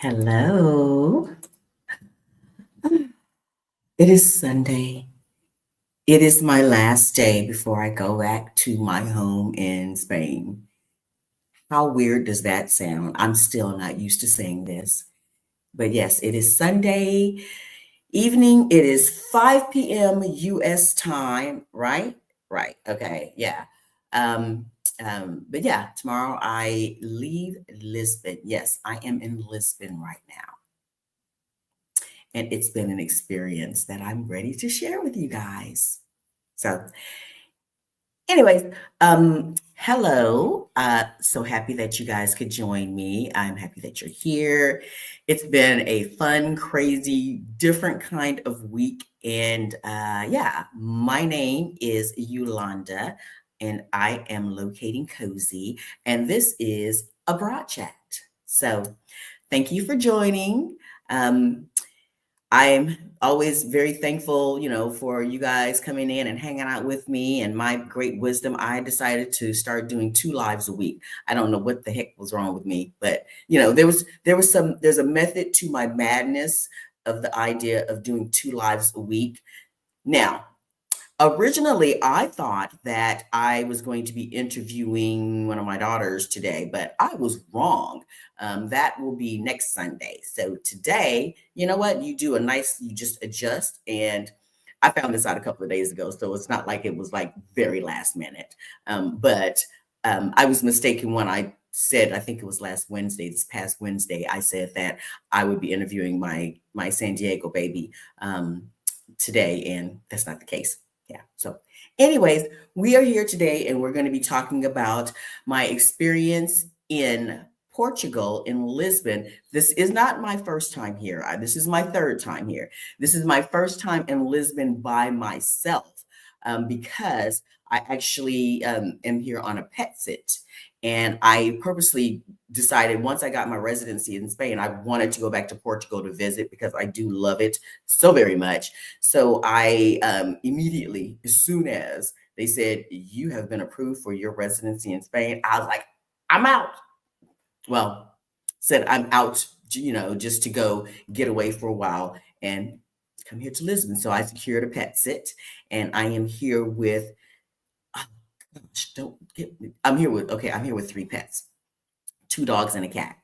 Hello. It is Sunday. It is my last day before I go back to my home in Spain. How weird does that sound? I'm still not used to saying this. But yes, it is Sunday evening. It is 5 p.m. US time, right? Right. Okay. Yeah. Um, but yeah, tomorrow I leave Lisbon. Yes, I am in Lisbon right now. And it's been an experience that I'm ready to share with you guys. So, anyways, hello. So happy that you guys could join me. I'm happy that you're here. It's been a fun, crazy, different kind of week. And yeah, my name is Yolanda, and I am locating cozy. And this is a broad chat. So, thank you for joining. Um, I'm always very thankful, for you guys coming in and hanging out with me and my great wisdom. I decided to start doing 2 lives a week. I don't know what the heck was wrong with me, but there's a method to my madness of the idea of doing 2 lives a week. Now, originally, I thought that I was going to be interviewing one of my daughters today, but I was wrong. That will be next Sunday. So today, you know what? You just adjust. And I found this out a couple of days ago. So it's not like it was like very last minute. But I was mistaken when I said, I think it was this past Wednesday, I said that I would be interviewing my San Diego baby today. And that's not the case. Yeah. So, anyways, we are here today and we're going to be talking about my experience in Portugal, in Lisbon. This is not my first time here. This is my third time here. This is my first time in Lisbon by myself because I actually am here on a pet sit. And I purposely decided once I got my residency in Spain, I wanted to go back to Portugal to visit because I do love it so very much. So I immediately, as soon as they said, you have been approved for your residency in Spain, I was like, I'm out. Well, said I'm out, just to go get away for a while and come here to Lisbon. So I secured a pet sit and I am here with, oh gosh, don't get me. I'm here with 3 pets, 2 dogs and a cat.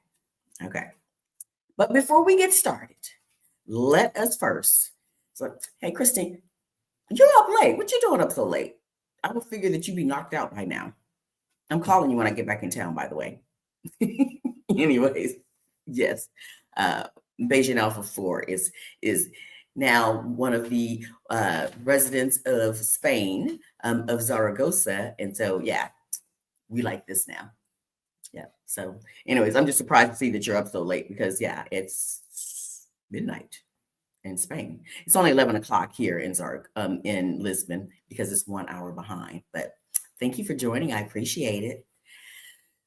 Okay. But before we get started, let us first. So, hey, Christine, you're up late. What you doing up so late? I would figure that you'd be knocked out by now. I'm calling you when I get back in town, by the way. Anyways, yes. Uh, Beijing Alpha 4 is now one of the residents of Spain, of Zaragoza. And so, yeah, we like this now. Yeah. So, anyways, I'm just surprised to see that you're up so late because, yeah, it's midnight in Spain. It's only 11 o'clock here in Lisbon because it's 1 hour behind. But thank you for joining. I appreciate it.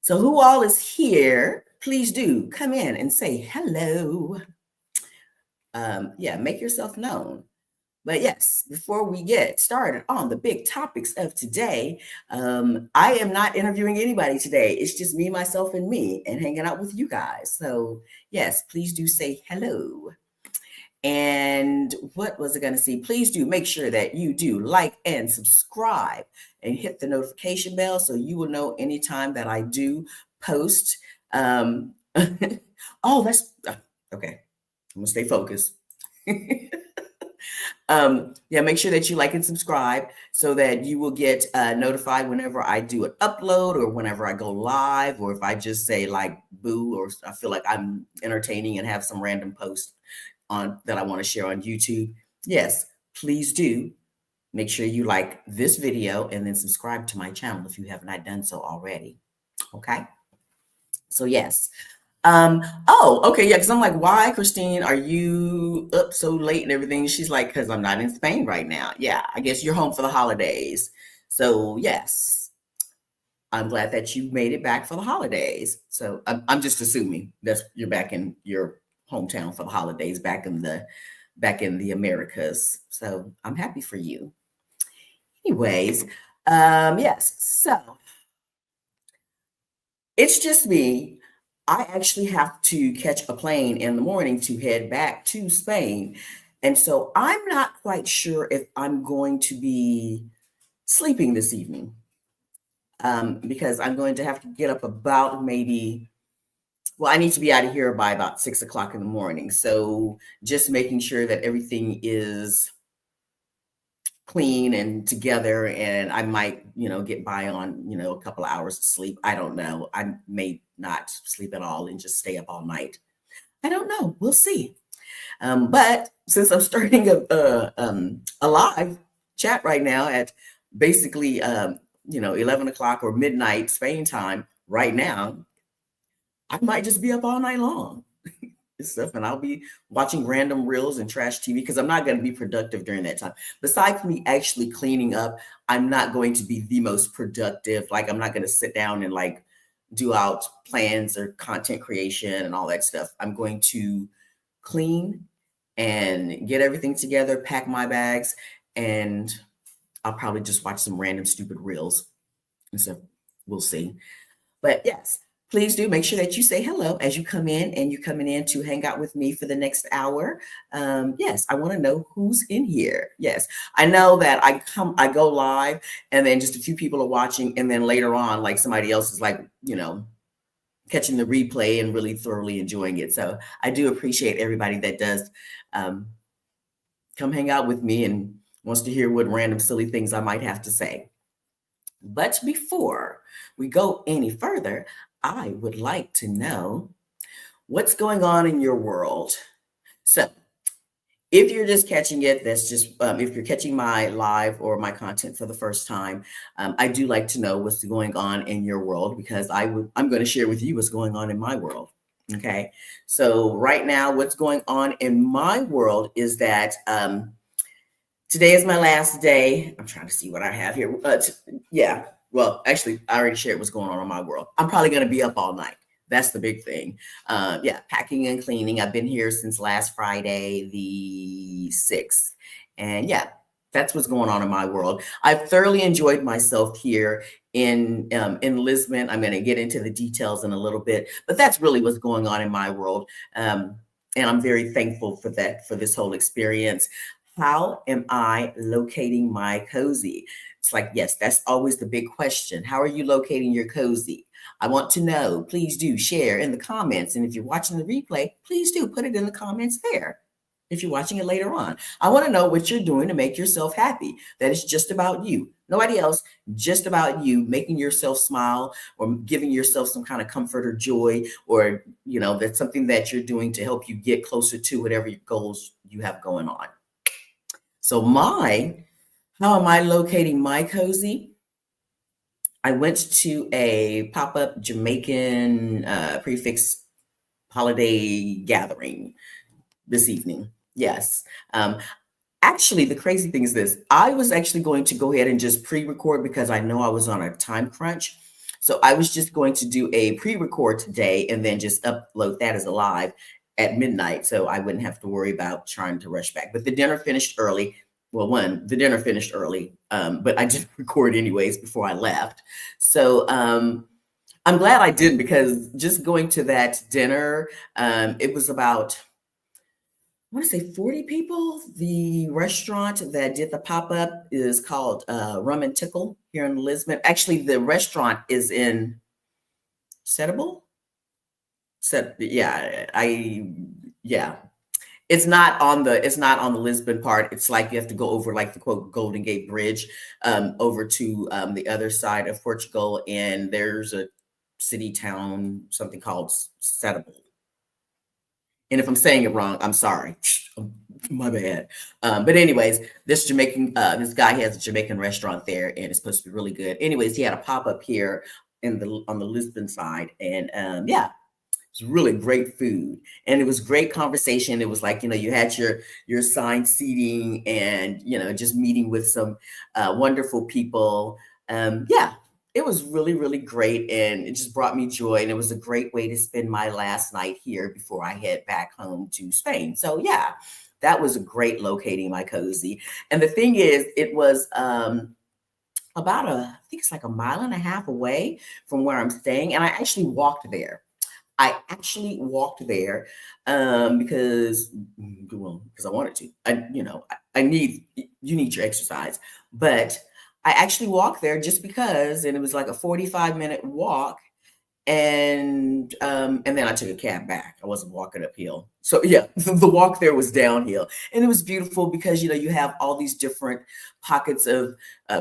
So, who all is here? Please do come in and say hello. Yeah, make yourself known. But yes, before we get started on the big topics of today, I am not interviewing anybody today. It's just me, myself, and me, and hanging out with you guys. So, yes, please do say hello. And what was I going to say? Please do make sure that you do like and subscribe and hit the notification bell so you will know anytime that I do post. Oh, that's okay. I'm going to stay focused. Yeah, make sure that you like and subscribe so that you will get notified whenever I do an upload or whenever I go live, or if I just say like boo, or I feel like I'm entertaining and have some random post on that I want to share on YouTube. Yes, please do make sure you like this video and then subscribe to my channel if you have not done so already. Okay. So yes. Oh, okay, yeah, because I'm like, why, Christine, are you up so late and everything? She's like, because I'm not in Spain right now. Yeah, I guess you're home for the holidays. So yes, I'm glad that you made it back for the holidays. So I'm just assuming that you're back in your hometown for the holidays, back in the Americas. So I'm happy for you. Anyways, yes. So it's just me. I actually have to catch a plane in the morning to head back to Spain. And so I'm not quite sure if I'm going to be sleeping this evening, because I'm going to have to get up about maybe, well, I need to be out of here by about 6 o'clock in the morning. So just making sure that everything is clean and together, and I might, get by on, a couple of hours of sleep. I don't know. I may not sleep at all and just stay up all night. I don't know. We'll see. But since I'm starting a live chat right now at basically, 11 o'clock or midnight Spain time right now, I might just be up all night long and stuff, and I'll be watching random reels and trash TV because I'm not going to be productive during that time. Besides me actually cleaning up, I'm not going to be the most productive. Like, I'm not going to sit down and like do out plans or content creation and all that stuff. I'm going to clean and get everything together, pack my bags, and I'll probably just watch some random stupid reels and stuff. We'll see. But yes, please do make sure that you say hello as you come in, and you're coming in to hang out with me for the next hour. Yes, I want to know who's in here. Yes, I know that I go live, and then just a few people are watching, and then later on, like somebody else is like, catching the replay and really thoroughly enjoying it. So I do appreciate everybody that does come hang out with me and wants to hear what random silly things I might have to say. But before we go any further, I would like to know what's going on in your world. So if you're just catching it, that's just if you're catching my live or my content for the first time, I do like to know what's going on in your world, because I'm going to share with you what's going on in my world. Okay, so right now, what's going on in my world is that today is my last day. I'm trying to see what I have here. Yeah, well, actually, I already shared what's going on in my world. I'm probably going to be up all night. That's the big thing. Yeah, packing and cleaning. I've been here since last Friday, the 6th. And yeah, that's what's going on in my world. I've thoroughly enjoyed myself here in Lisbon. I'm going to get into the details in a little bit, but that's really what's going on in my world. And I'm very thankful for that, for this whole experience. How am I locating my cozy? It's like, yes, that's always the big question. How are you locating your cozy? I want to know. Please do share in the comments. And if you're watching the replay, please do put it in the comments there. If you're watching it later on, I want to know what you're doing to make yourself happy. That is just about you. Nobody else, just about you, making yourself smile or giving yourself some kind of comfort or joy, or, that's something that you're doing to help you get closer to whatever your goals you have going on. So how am I locating my cozy? I went to a pop-up Jamaican prefix holiday gathering this evening. Yes. Actually, the crazy thing is this. I was actually going to go ahead and just pre-record because I know I was on a time crunch. So I was just going to do a pre-record today and then just upload that as a live at midnight, so I wouldn't have to worry about trying to rush back. But the dinner finished early. Well, the dinner finished early, but I did record anyways before I left. So I'm glad I didn't, because just going to that dinner, it was about, I want to say 40 people. The restaurant that did the pop-up is called Rum and Tickle here in Lisbon. Actually, the restaurant is in Setable. Yeah. It's not on the Lisbon part. It's like you have to go over like the quote Golden Gate Bridge over to the other side of Portugal, and there's a city town, something called Setable. And if I'm saying it wrong, I'm sorry. My bad. But anyways, this guy has a Jamaican restaurant there, and it's supposed to be really good. Anyways, he had a pop-up here on the Lisbon side, and yeah, it's really great food, and it was great conversation. It was like, you had your assigned seating, and just meeting with some wonderful people. Yeah, it was really, really great, and it just brought me joy, and it was a great way to spend my last night here before I head back home to Spain. So yeah, that was a great locating my cozy. And the thing is, it was I think it's like a mile and a half away from where I'm staying, and I actually walked there. I actually walked there because I wanted to. I need you need your exercise, but I actually walked there just because, and it was like a 45-minute walk, and then I took a cab back. I wasn't walking uphill. So yeah, the walk there was downhill, and it was beautiful because you have all these different pockets of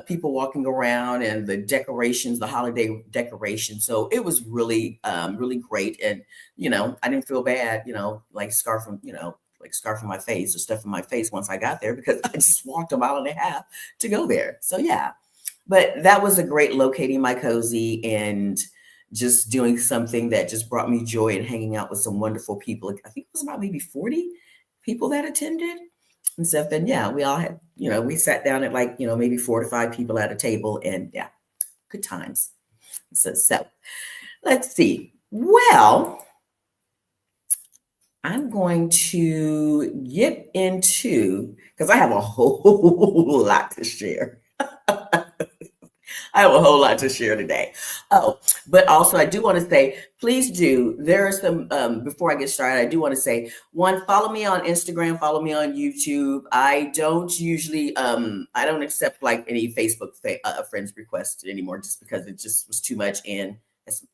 people walking around and the decorations, the holiday decorations. So it was really great, and I didn't feel bad, like scarfing my face or stuff in my face once I got there because I just walked a mile and a half to go there. So yeah, but that was a great locating my cozy and just doing something that just brought me joy and hanging out with some wonderful people. I think it was about maybe 40 people that attended and stuff. And yeah, we all had, we sat down at like, maybe 4 to 5 people at a table, and yeah, good times. So let's see. Well, I'm going to get into, because I have a whole lot to share. I have a whole lot to share today. Oh, but also I do want to say, please do. There are some, before I get started, I do want to say, one, follow me on Instagram, follow me on YouTube. I don't usually, I don't accept like any Facebook friends requests anymore, just because it just was too much. And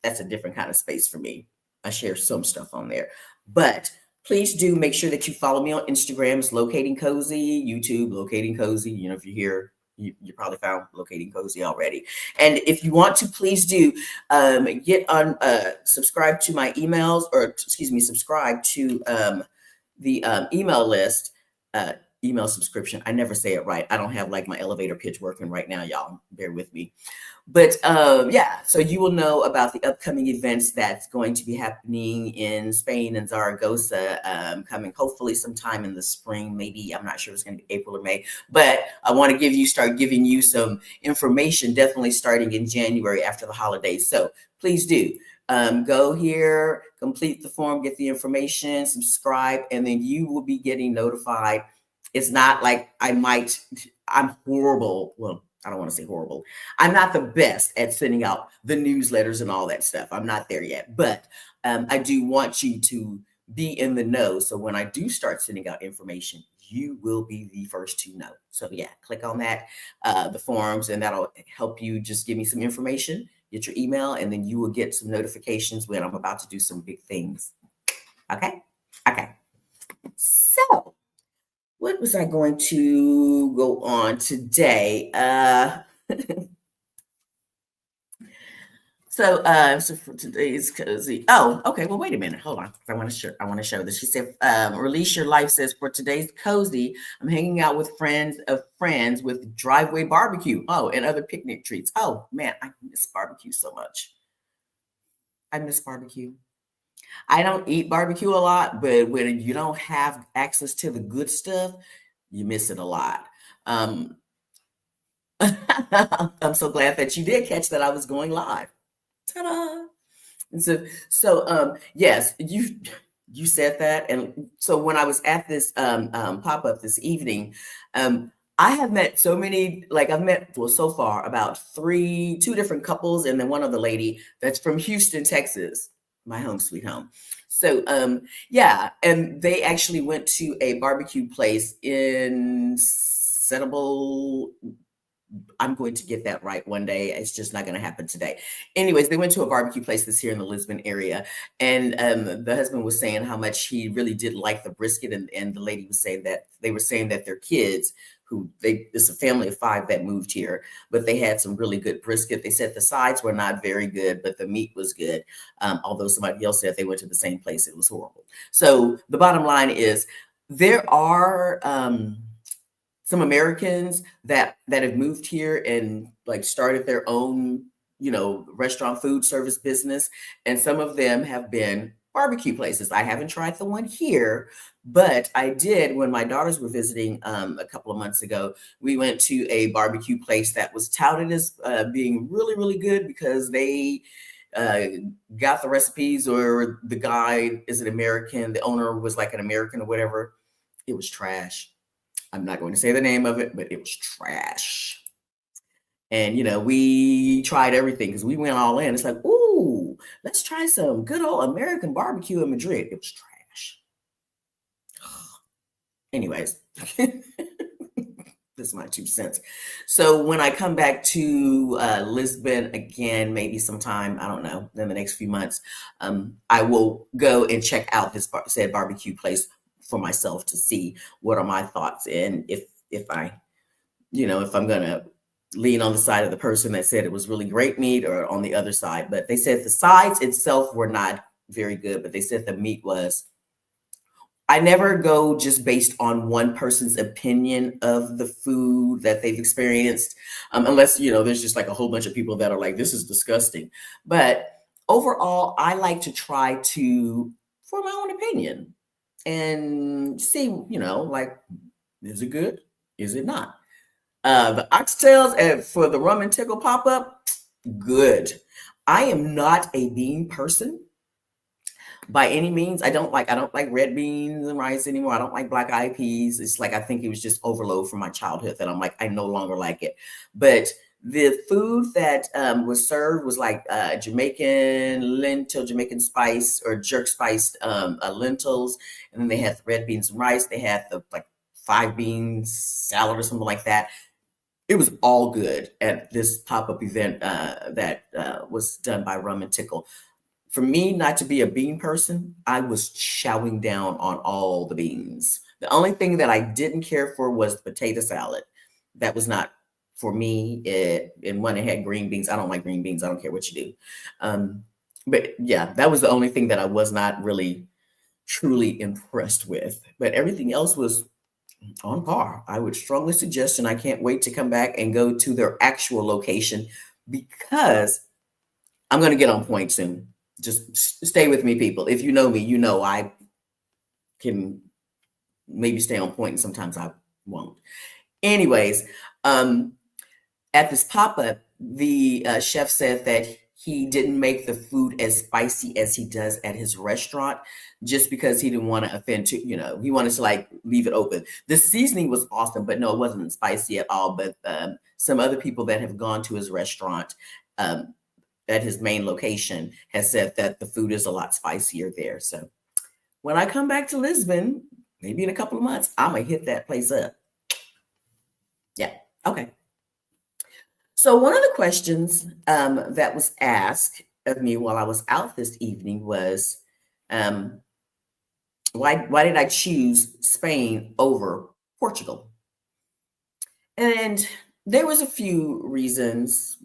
that's a different kind of space for me. I share some stuff on there, but please do make sure that you follow me on Instagram. It's Locating Cozy, YouTube, Locating Cozy. If you're here, you probably found Locating Cozy already. And if you want to, please do get on, subscribe to my emails, or excuse me, subscribe to the email list, email subscription. I never say it right. I don't have like my elevator pitch working right now, y'all. Bear with me. But yeah, so you will know about the upcoming events that's going to be happening in Spain and Zaragoza, coming hopefully sometime in the spring. Maybe, I'm not sure if it's going to be April or May, but I want to start giving you some information, definitely starting in January after the holidays. So please do go here, complete the form, get the information, subscribe, and then you will be getting notified. It's not like I'm horrible. Well, I don't want to say horrible. I'm not the best at sending out the newsletters and all that stuff. I'm not there yet, but I do want you to be in the know. So when I do start sending out information, you will be the first to know. So yeah, click on that, the forums, and that'll help you just give me some information, get your email, and then you will get some notifications when I'm about to do some big things. Okay? Okay. So what was I going to go on today? So for today's cozy. Oh, okay. Well, wait a minute. Hold on. I want to show this. She said, "Release your life." Says, for today's cozy, I'm hanging out with friends with driveway barbecue. Oh, and other picnic treats. Oh man, I miss barbecue so much. I miss barbecue. I don't eat barbecue a lot, but when you don't have access to the good stuff, you miss it a lot. Um, I'm so glad that you did catch that I was going live. Ta-da! And so yes, you said that, and so when I was at this pop up this evening, I have met so many. Like I've met, well, so far about two different couples, and then one other lady that's from Houston, Texas, my home sweet home. So yeah, and they actually went to a barbecue place in Settlable. I'm going to get that right one day. It's just not going to happen today. Anyways, they went to a barbecue place that's here in the Lisbon area. And the husband was saying how much he really did like the brisket. And the lady was saying that they were saying that their kids, it's a family of 5 that moved here, but they had some really good brisket. They said the sides were not very good, but the meat was good. Although somebody else said they went to the same place, it was horrible. So the bottom line is there are some Americans that have moved here and like started their own, restaurant food service business. And some of them have been barbecue places. I haven't tried the one here, but I did when my daughters were visiting a couple of months ago. We went to a barbecue place that was touted as being really, really good because they uh, got the recipes, or the guy is an American. The owner was like an American or whatever. It was trash. I'm not going to say the name of it, but it was trash. And we tried everything because we went all in. It's like, ooh. let's try some good old American barbecue in Madrid. It was trash. Anyways, this is my 2 cents. So when I come back to Lisbon again, maybe sometime, I don't know, in the next few months, I will go and check out this said barbecue place for myself to see what are my thoughts, and if I, if I'm gonna lean on the side of the person that said it was really great meat or on the other side. But they said the sides itself were not very good, but they said the meat was. I never go just based on one person's opinion of the food that they've experienced, unless, there's just like a whole bunch of people that are like, this is disgusting. But overall, I like to try to form my own opinion and see, like, is it good? Is it not? The oxtails for the rum and tickle pop up, good. I am not a bean person by any means. I don't like red beans and rice anymore. I don't like black eyed peas. It's like I think it was just overload from my childhood that I'm like, I no longer like it. But the food that was served was like Jamaican spice or jerk spiced lentils, and then they had the red beans and rice. They had the like 5 beans salad or something like that. It was all good at this pop-up event that was done by Rum and Tickle. For me not to be a bean person, I was chowing down on all the beans. The only thing that I didn't care for was the potato salad. That was not for me. And when it had green beans, I don't like green beans. I don't care what you do. But yeah, that was the only thing that I was not really truly impressed with. But everything else was on par. I would strongly suggest, and I can't wait to come back and go to their actual location because I'm going to get on point soon. Just stay with me, people. If you know me, you know I can maybe stay on point and sometimes I won't. Anyways, at this pop-up, the chef said that he didn't make the food as spicy as he does at his restaurant just because he didn't want to offend he wanted to like leave it open. The seasoning was awesome, but no, it wasn't spicy at all. But some other people that have gone to his restaurant at his main location has said that the food is a lot spicier there. So when I come back to Lisbon, maybe in a couple of months, I'm going to hit that place up. Yeah. Okay. So one of the questions that was asked of me while I was out this evening was, why did I choose Spain over Portugal? And there was a few reasons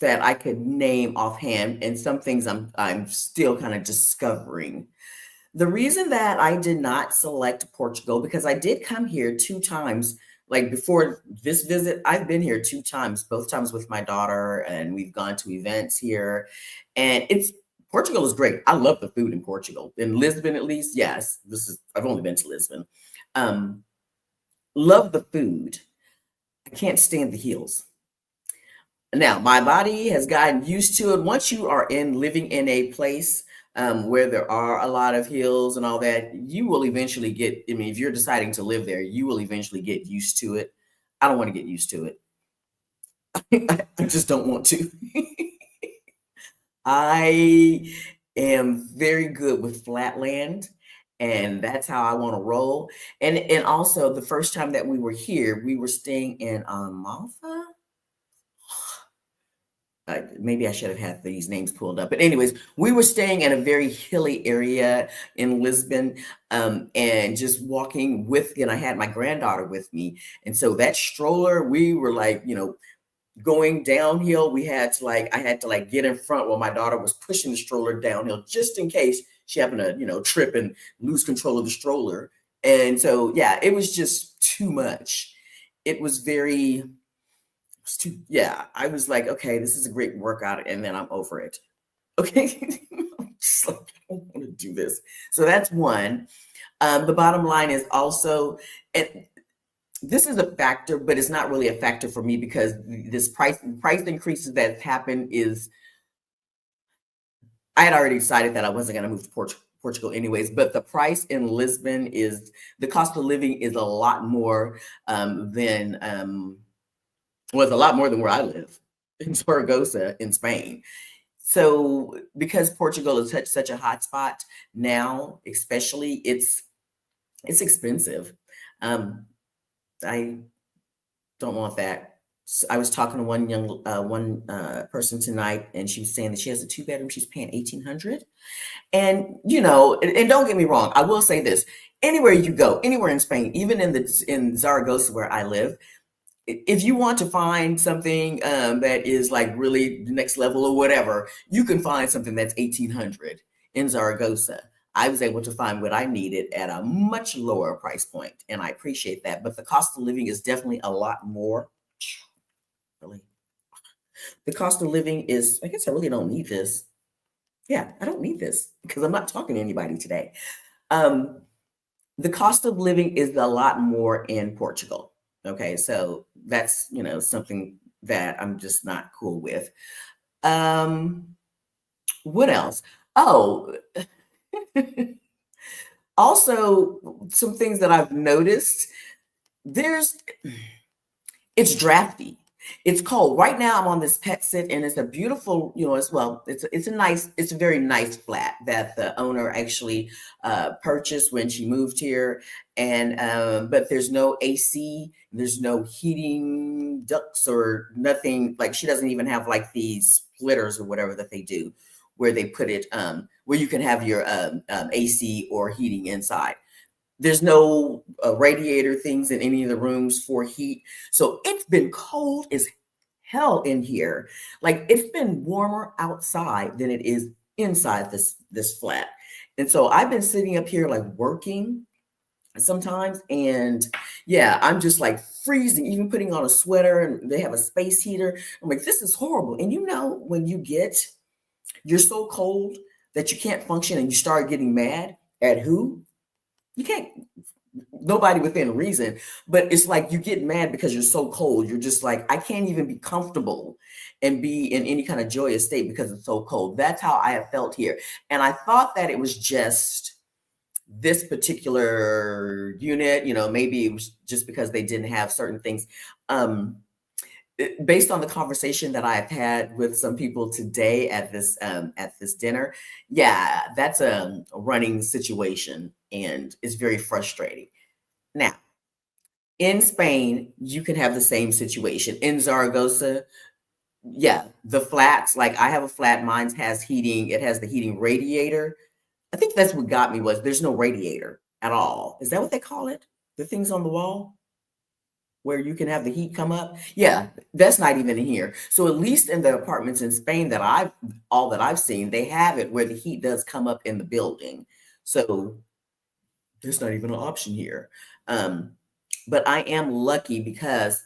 that I could name offhand, and some things I'm still kind of discovering. The reason that I did not select Portugal, because I did come here 2 times. Like before this visit, I've been here 2 times, both times with my daughter, and we've gone to events here. And Portugal is great. I love the food in Portugal. In Lisbon, at least, yes. I've only been to Lisbon. Love the food. I can't stand the hills. Now, my body has gotten used to it. Once you are living in a place where there are a lot of hills and all that, you will eventually if you're deciding to live there, you will eventually get used to it. I don't want to get used to it. I just don't want to. I am very good with flat land, and that's how I want to roll. And also, the first time that we were here, we were staying in Malta. Maybe I should have had these names pulled up. But anyways, we were staying in a very hilly area in Lisbon, and just walking and I had my granddaughter with me. And so that stroller, we were like, going downhill. I had to get in front while my daughter was pushing the stroller downhill just in case she happened to, trip and lose control of the stroller. And so, yeah, it was just too much. It was I was like, okay, this is a great workout, and then I'm over it. Okay. I'm just like, I don't want to do this. So that's one. The bottom line is also, and this is a factor, but it's not really a factor for me because this price increases that happened I had already decided that I wasn't going to move to Portugal anyways, but the price in Lisbon the cost of living is a lot more was a lot more than where I live in Zaragoza in Spain. So because Portugal is such a hot spot now, especially it's expensive. Um, I don't want that. I was talking to one person tonight, and she was saying that she has a two-bedroom. She's paying 1,800. And and don't get me wrong, I will say this: anywhere you go, anywhere in Spain, even in Zaragoza where I live, if you want to find something that is like really the next level or whatever, you can find something that's 1,800 in Zaragoza. I was able to find what I needed at a much lower price point, and I appreciate that. But the cost of living is definitely a lot more. Really, the cost of living is. I guess I really don't need this. Yeah, I don't need this because I'm not talking to anybody today. Um, the cost of living is a lot more in Portugal. Okay, so that's something that I'm just not cool with. Um, what else? Oh, also some things that I've noticed. There's It's drafty. It's cold. Right now, I'm on this pet sit, and it's a beautiful, as well. It's a very nice flat that the owner actually purchased when she moved here, and but there's no AC, there's no heating ducts or nothing. Like she doesn't even have like these splitters or whatever that they do, where they put it, where you can have your AC or heating inside. There's no radiator things in any of the rooms for heat. So it's been cold as hell in here. Like it's been warmer outside than it is inside this flat. And so I've been sitting up here like working sometimes, and yeah, I'm just like freezing, even putting on a sweater, and they have a space heater. I'm like, this is horrible. And when you're so cold that you can't function and you start getting mad at who? You can't, nobody within reason, but it's like you get mad because you're so cold. You're just like, I can't even be comfortable and be in any kind of joyous state because it's so cold. That's how I have felt here. And I thought that it was just this particular unit, maybe it was just because they didn't have certain things. Based on the conversation that I've had with some people today at this dinner, yeah, that's a running situation, and it's very frustrating. Now, in Spain, you can have the same situation. In Zaragoza, yeah, the flats, like I have a flat, mine has heating, it has the heating radiator. I think that's what got me was there's no radiator at all. Is that what they call it? The things on the wall where you can have the heat come up? Yeah, that's not even in here. So at least in the apartments in Spain that I've seen, they have it where the heat does come up in the building. So there's not even an option here. Um, but I am lucky because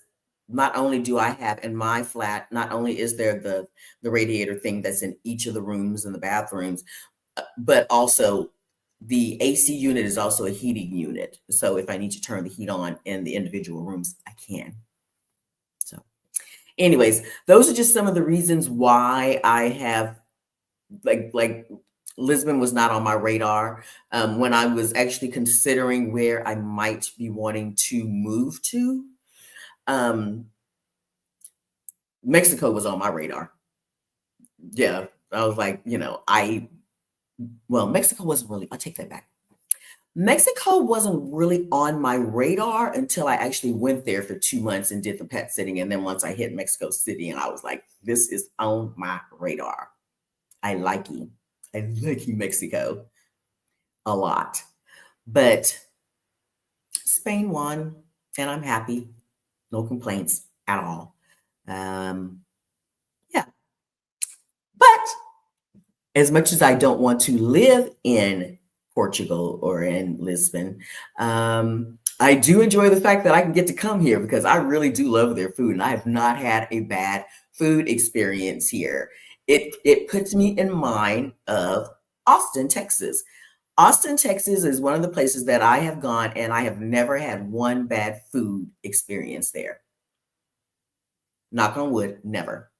not only do I have in my flat, not only is there the radiator thing that's in each of the rooms and the bathrooms, but also the AC unit is also a heating unit. So if I need to turn the heat on in the individual rooms, I can. So, anyways, those are just some of the reasons why I have like Lisbon was not on my radar when I was actually considering where I might be wanting to move to. Um, Mexico was on my radar. Yeah, I was like, Mexico wasn't really. I'll take that back. Mexico wasn't really on my radar until I actually went there for 2 months and did the pet sitting. And then once I hit Mexico City, and I was like, this is on my radar. I like you. I like you, Mexico, a lot. But Spain won, and I'm happy. No complaints at all. Um, yeah. But as much as I don't want to live in Portugal or in Lisbon, I do enjoy the fact that I can get to come here because I really do love their food, and I have not had a bad food experience here. It puts me in mind of Austin, Texas. Austin, Texas is one of the places that I have gone, and I have never had one bad food experience there. Knock on wood, never.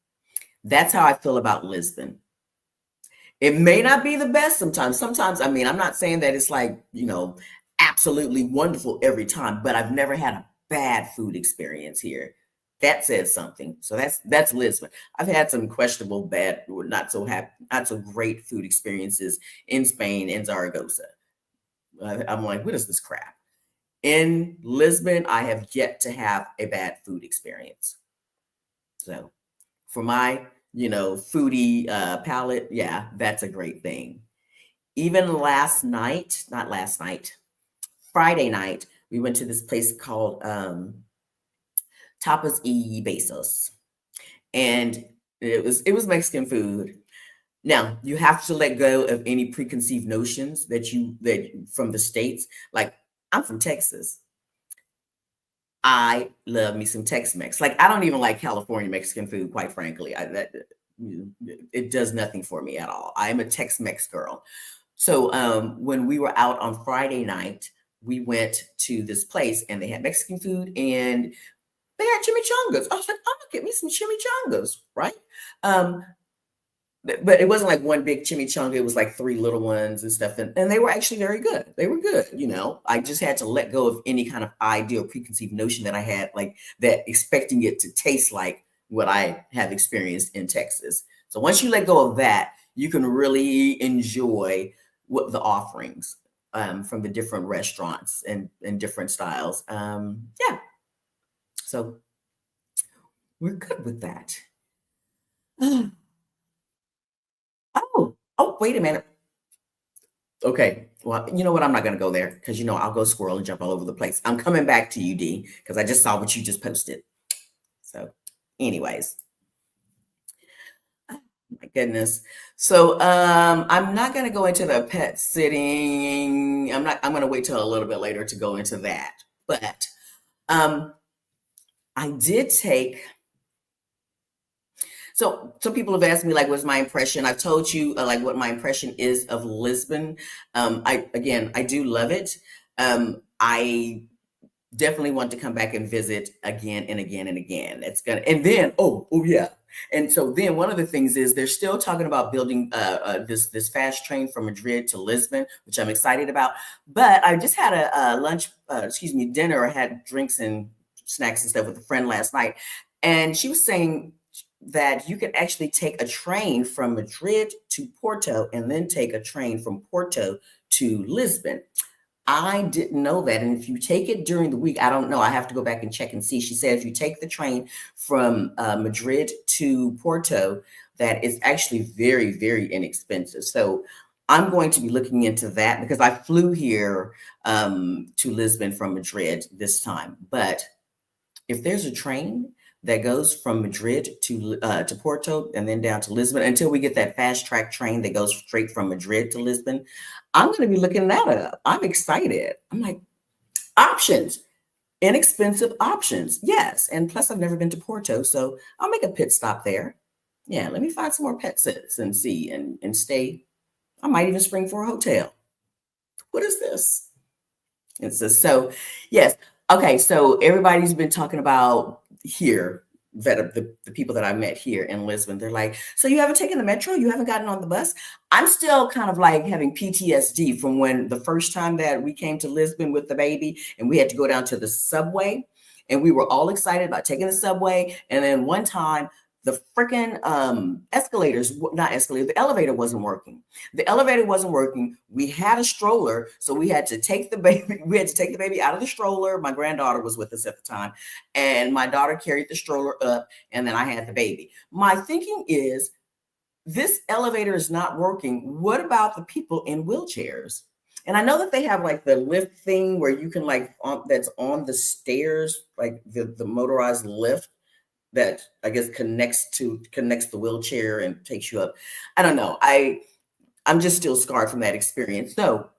That's how I feel about Lisbon. It may not be the best sometimes. Sometimes, I mean, I'm not saying that it's like, absolutely wonderful every time, but I've never had a bad food experience here. That says something. So that's Lisbon. I've had some questionable, bad, or not so great food experiences in Spain and Zaragoza. I'm like, what is this crap? In Lisbon, I have yet to have a bad food experience. So for my, foodie palate, yeah, that's a great thing. Even last night, not last night, Friday night, we went to this place called Tapas y Besos, and it was Mexican food. Now you have to let go of any preconceived notions that from the States. Like, I'm from Texas. I love me some Tex-Mex. Like, I don't even like California Mexican food, quite frankly. It does nothing for me at all. I'm a Tex-Mex girl. So when we were out on Friday night, we went to this place and they had Mexican food and they had chimichangas. I was like, I'm gonna get me some chimichangas, right? Um, but it wasn't like one big chimichanga. It was like three little ones and stuff. And they were actually very good. They were good. I just had to let go of any kind of idea or preconceived notion that I had, like that, expecting it to taste like what I have experienced in Texas. So once you let go of that, you can really enjoy what the offerings from the different restaurants and different styles. Yeah. So we're good with that. Oh, wait a minute. Okay. Well, you know what? I'm not going to go there because, I'll go squirrel and jump all over the place. I'm coming back to you, D, because I just saw what you just posted. So, anyways, my goodness. So, I'm not going to go into the pet sitting. I'm going to wait till a little bit later to go into that. But um, I did take. So some people have asked me, like, what's my impression? I've told you like what my impression is of Lisbon. I do love it. I definitely want to come back and visit again and again and again. And then, oh yeah. And so then one of the things is they're still talking about building this fast train from Madrid to Lisbon, which I'm excited about. But I just had a dinner. I had drinks and snacks and stuff with a friend last night, and she was saying that you could actually take a train from Madrid to Porto and then take a train from Porto to Lisbon. I didn't know that. And if you take it during the week, I don't know. I have to go back and check and see. She said if you take the train from Madrid to Porto, that is actually very, very inexpensive. So I'm going to be looking into that because I flew here to Lisbon from Madrid this time. But if there's a train that goes from Madrid to Porto and then down to Lisbon until we get that fast track train that goes straight from Madrid to Lisbon, I'm going to be looking that up. I'm excited. I'm like, options, inexpensive options. Yes. And plus, I've never been to Porto, so I'll make a pit stop there. Yeah, let me find some more pet sits and see and stay. I might even spring for a hotel. What is this? It says, so yes. Okay, so everybody's been talking about here, that are the people that I met here in Lisbon. They're like, so you haven't taken the metro? You haven't gotten on the bus? I'm still kind of like having PTSD from when the first time that we came to Lisbon with the baby and we had to go down to the subway and we were all excited about taking the subway. And then one time the freaking the elevator wasn't working. The elevator wasn't working. We had a stroller, so we had to take the baby. We had to take the baby out of the stroller. My granddaughter was with us at the time, and my daughter carried the stroller up, and then I had the baby. My thinking is, this elevator is not working. What about the people in wheelchairs? And I know that they have like the lift thing where you can that's on the stairs, like the motorized lift that I guess connects the wheelchair and takes you up. I don't know. I'm just still scarred from that experience. So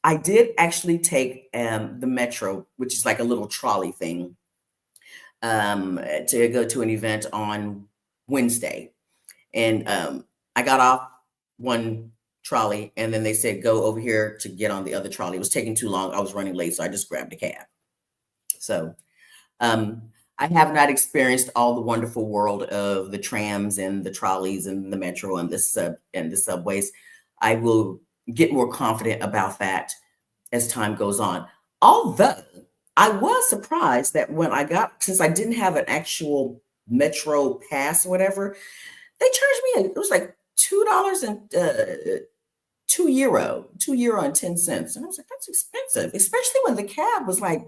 I did actually take the metro, which is like a little trolley thing, to go to an event on Wednesday. And I got off one trolley and then they said, go over here to get on the other trolley. It was taking too long. I was running late, so I just grabbed a cab. So I have not experienced all the wonderful world of the trams and the trolleys and the metro and the subways. I will get more confident about that as time goes on. Although I was surprised that when I got, since I didn't have an actual Metro pass or whatever, they charged me, it was like $2 and €2 and 10 cents. And I was like, that's expensive, especially when the cab was like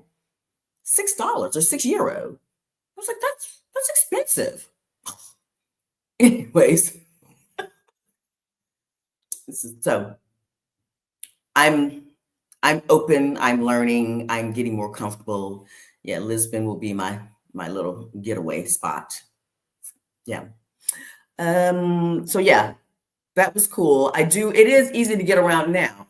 $6 or €6. I was like, that's expensive. Anyways, so I'm I'm open, I'm learning, I'm getting more comfortable. Yeah, Lisbon will be my little getaway spot. Yeah. So yeah, that was cool. It is easy to get around now.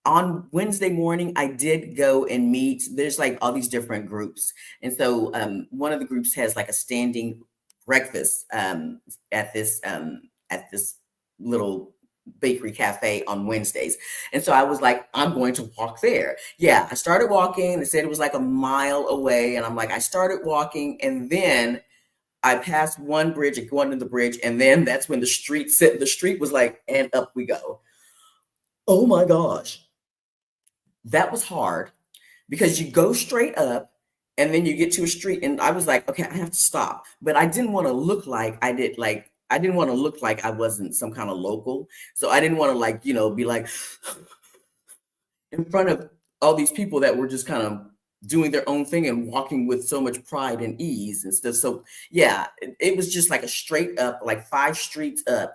On Wednesday morning, I did go and meet. There's like all these different groups, and so one of the groups has like a standing breakfast at this little bakery cafe on Wednesdays. And so I was like, I'm going to walk there. Yeah, I started walking. They said it was like a mile away, and I'm like, I started walking, and then I passed one bridge, going to the bridge, and then that's when the street was like, and up we go. Oh my gosh, that was hard because you go straight up and then you get to a street, and I was like, okay, I have to stop. But I didn't want to look like I didn't want to look like I wasn't some kind of local. So I didn't want to like, be like in front of all these people that were just kind of doing their own thing and walking with so much pride and ease and stuff. So yeah, it was just like a straight up, like 5 streets up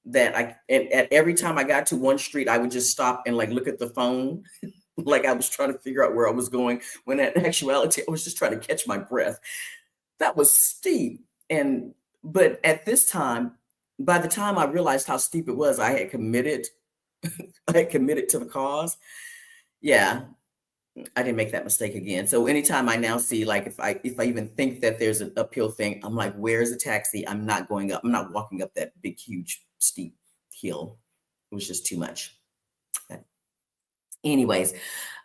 that at every time I got to one street, I would just stop and like look at the phone like I was trying to figure out where I was going, when in actuality, I was just trying to catch my breath. That was steep. But at this time, by the time I realized how steep it was, I had committed to the cause. Yeah, I didn't make that mistake again. So anytime I now see, like, if I even think that there's an uphill thing, I'm like, where's the taxi? I'm not going up. I'm not walking up that big, huge, steep hill. It was just too much. Anyways,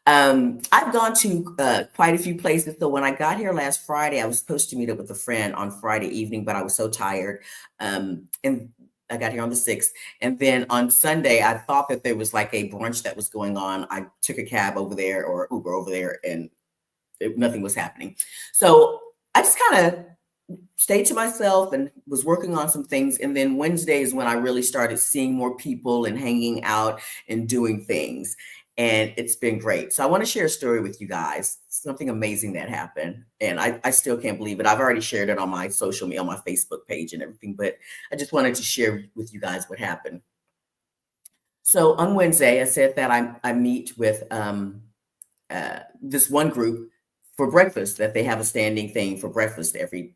I've gone to quite a few places. So when I got here last Friday, I was supposed to meet up with a friend on Friday evening, but I was so tired. And I got here on the 6th. And then on Sunday, I thought that there was like a brunch that was going on. I took a cab over there or Uber over there, and nothing was happening. So I just kind of stayed to myself and was working on some things. And then Wednesday is when I really started seeing more people and hanging out and doing things. And it's been great. So I want to share a story with you guys, something amazing that happened. And I still can't believe it. I've already shared it on my social media, on my Facebook page and everything, but I just wanted to share with you guys what happened. So on Wednesday, I said that I meet with this one group for breakfast, that they have a standing thing for breakfast every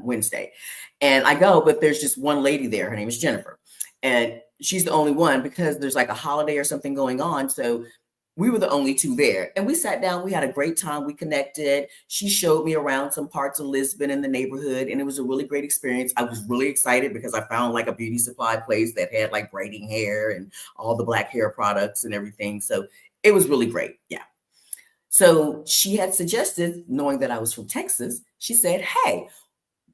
Wednesday. And I go, but there's just one lady there. Her name is Jennifer. And she's the only one because there's like a holiday or something going on. So we were the only two there. And we sat down, we had a great time, we connected. She showed me around some parts of Lisbon in the neighborhood, and it was a really great experience. I was really excited because I found like a beauty supply place that had like braiding hair and all the black hair products and everything. So it was really great. Yeah. So she had suggested, knowing that I was from Texas, she said, hey,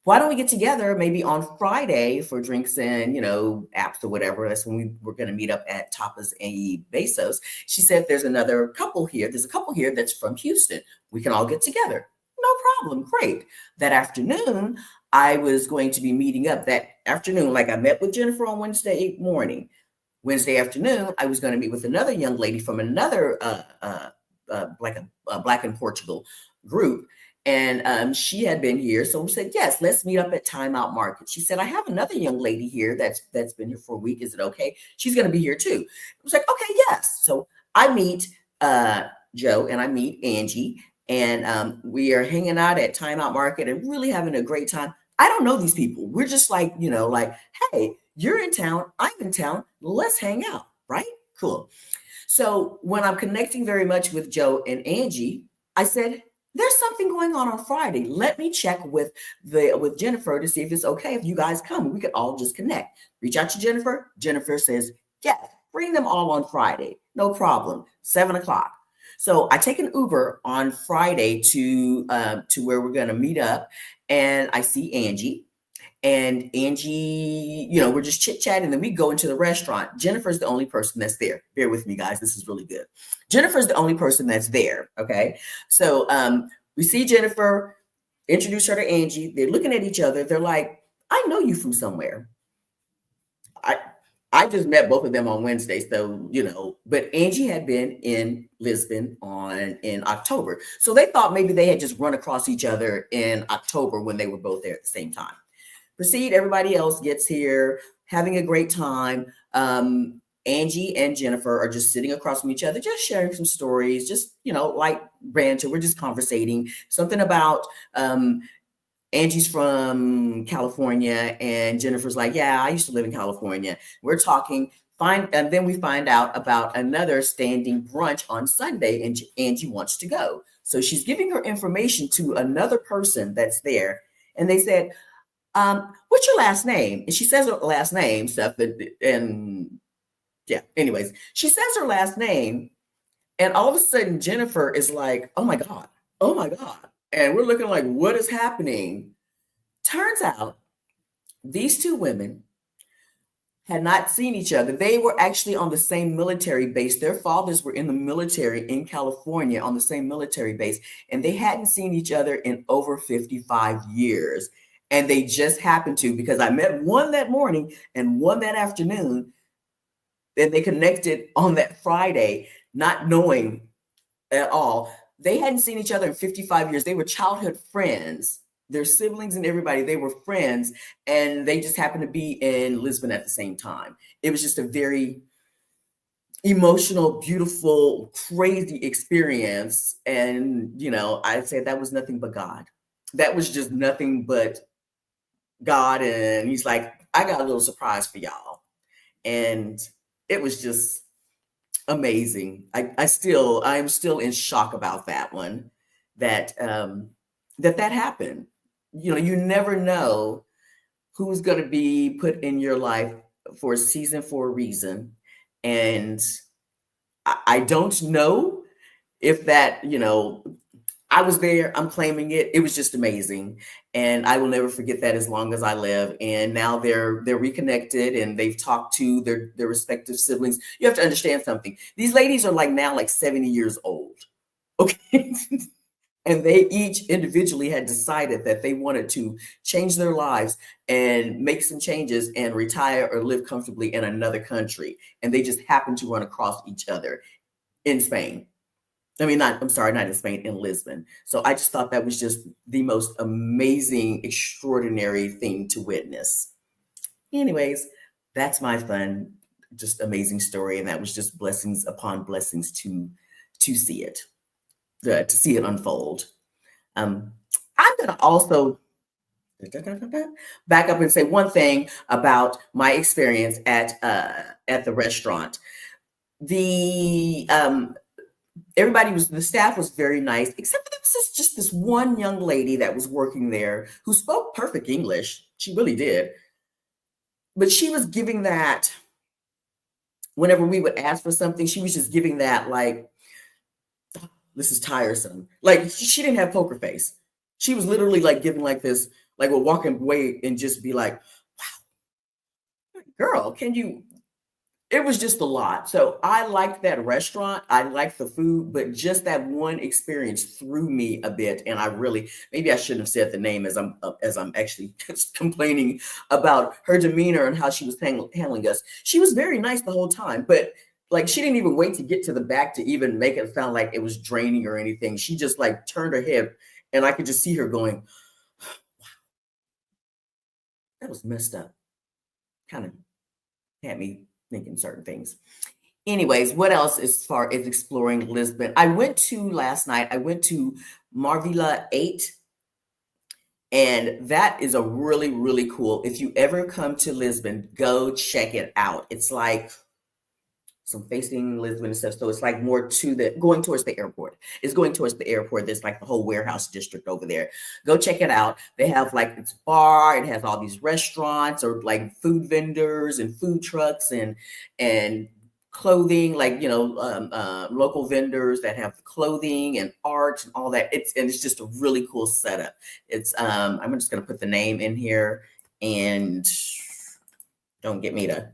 why don't we get together maybe on Friday for drinks and, apps or whatever. That's when we were going to meet up at Tapas and Besos. She said, there's a couple here that's from Houston. We can all get together. No problem. Great. That afternoon, I was going to be meeting up that afternoon. Like, I met with Jennifer on Wednesday morning. Wednesday afternoon, I was going to meet with another young lady from another like a Black in Portugal group. And she had been here. So we said, yes, let's meet up at Time Out Market. She said, I have another young lady here that's been here for a week. Is it okay? She's going to be here too. I was like, okay, yes. So I meet Joe and I meet Angie, and we are hanging out at Time Out Market and really having a great time. I don't know these people. We're just like, like, hey, you're in town, I'm in town. Let's hang out, right? Cool. So when I'm connecting very much with Joe and Angie, I said, there's something going on Friday. Let me check with Jennifer to see if it's okay if you guys come. We could all just connect. Reach out to Jennifer. Jennifer says, yes, bring them all on Friday. No problem. 7:00. So I take an Uber on Friday to where we're going to meet up, and I see Angie. And Angie, we're just chit chatting. Then we go into the restaurant. Jennifer's the only person that's there. Bear with me, guys. This is really good. Jennifer's the only person that's there. Okay. So we see Jennifer, introduce her to Angie. They're looking at each other. They're like, I know you from somewhere. I I just met both of them on Wednesday, so but Angie had been in Lisbon in October. So they thought maybe they had just run across each other in October when they were both there at the same time. Proceed, everybody else gets here, having a great time. Angie and Jennifer are just sitting across from each other, just sharing some stories, just like banter. We're just conversating. Something about Angie's from California, and Jennifer's like, yeah, I used to live in California. We're talking, and then we find out about another standing brunch on Sunday, and Angie wants to go. So she's giving her information to another person that's there. And they said, what's your last name? And she says her last name stuff. And yeah, anyways, she says her last name. And all of a sudden, Jennifer is like, oh my God, oh my God. And we're looking like, what is happening? Turns out these two women had not seen each other. They were actually on the same military base. Their fathers were in the military in California on the same military base, and they hadn't seen each other in over 55 years. And they just happened to, because I met one that morning and one that afternoon, and they connected on that Friday, not knowing at all. They hadn't seen each other in 55 years. They were childhood friends. Their siblings and everybody, they were friends, and they just happened to be in Lisbon at the same time. It was just a very emotional, beautiful, crazy experience. And, I'd say that was nothing but God. That was just nothing but God. And he's like, I got a little surprise for y'all. And it was just amazing. I'm still in shock about that one, that happened. You never know who's going to be put in your life for a season for a reason. And I don't know if that, I was there, I'm claiming it. It was just amazing. And I will never forget that as long as I live. And now they're reconnected, and they've talked to their respective siblings. You have to understand something. These ladies are now 70 years old. Okay. And they each individually had decided that they wanted to change their lives and make some changes and retire or live comfortably in another country. And they just happened to run across each other in Spain. I mean, not in Spain, in Lisbon. So I just thought that was just the most amazing, extraordinary thing to witness. Anyways, that's my fun, just amazing story. And that was just blessings upon blessings to see it, to see it unfold. I'm going to also back up and say one thing about my experience at the restaurant. The staff was very nice, except for there was just this one young lady that was working there who spoke perfect English. She really did. But she was giving that, whenever we would ask for something, she was just giving that this is tiresome. She didn't have poker face. She was literally giving this, we're walking away and just be like, wow, girl, can you? It was just a lot. So I liked that restaurant. I liked the food, but just that one experience threw me a bit. And maybe I shouldn't have said the name as I'm actually complaining about her demeanor and how she was handling us. She was very nice the whole time, but she didn't even wait to get to the back to even make it sound like it was draining or anything. She just turned her head, and I could just see her going, wow, that was messed up. Kind of had me thinking certain things. Anyways, what else as far as exploring Lisbon? Last night, I went to Marvila 8, and that is a really, really cool. If you ever come to Lisbon, go check it out. It's some facing Lisbon and stuff. So it's more to going towards the airport. It's going towards the airport. There's the whole warehouse district over there. Go check it out. They have it's bar. It has all these restaurants or food vendors and food trucks and clothing, local vendors that have clothing and art and all that. It's just a really cool setup. It's I'm just going to put the name in here, and don't get me to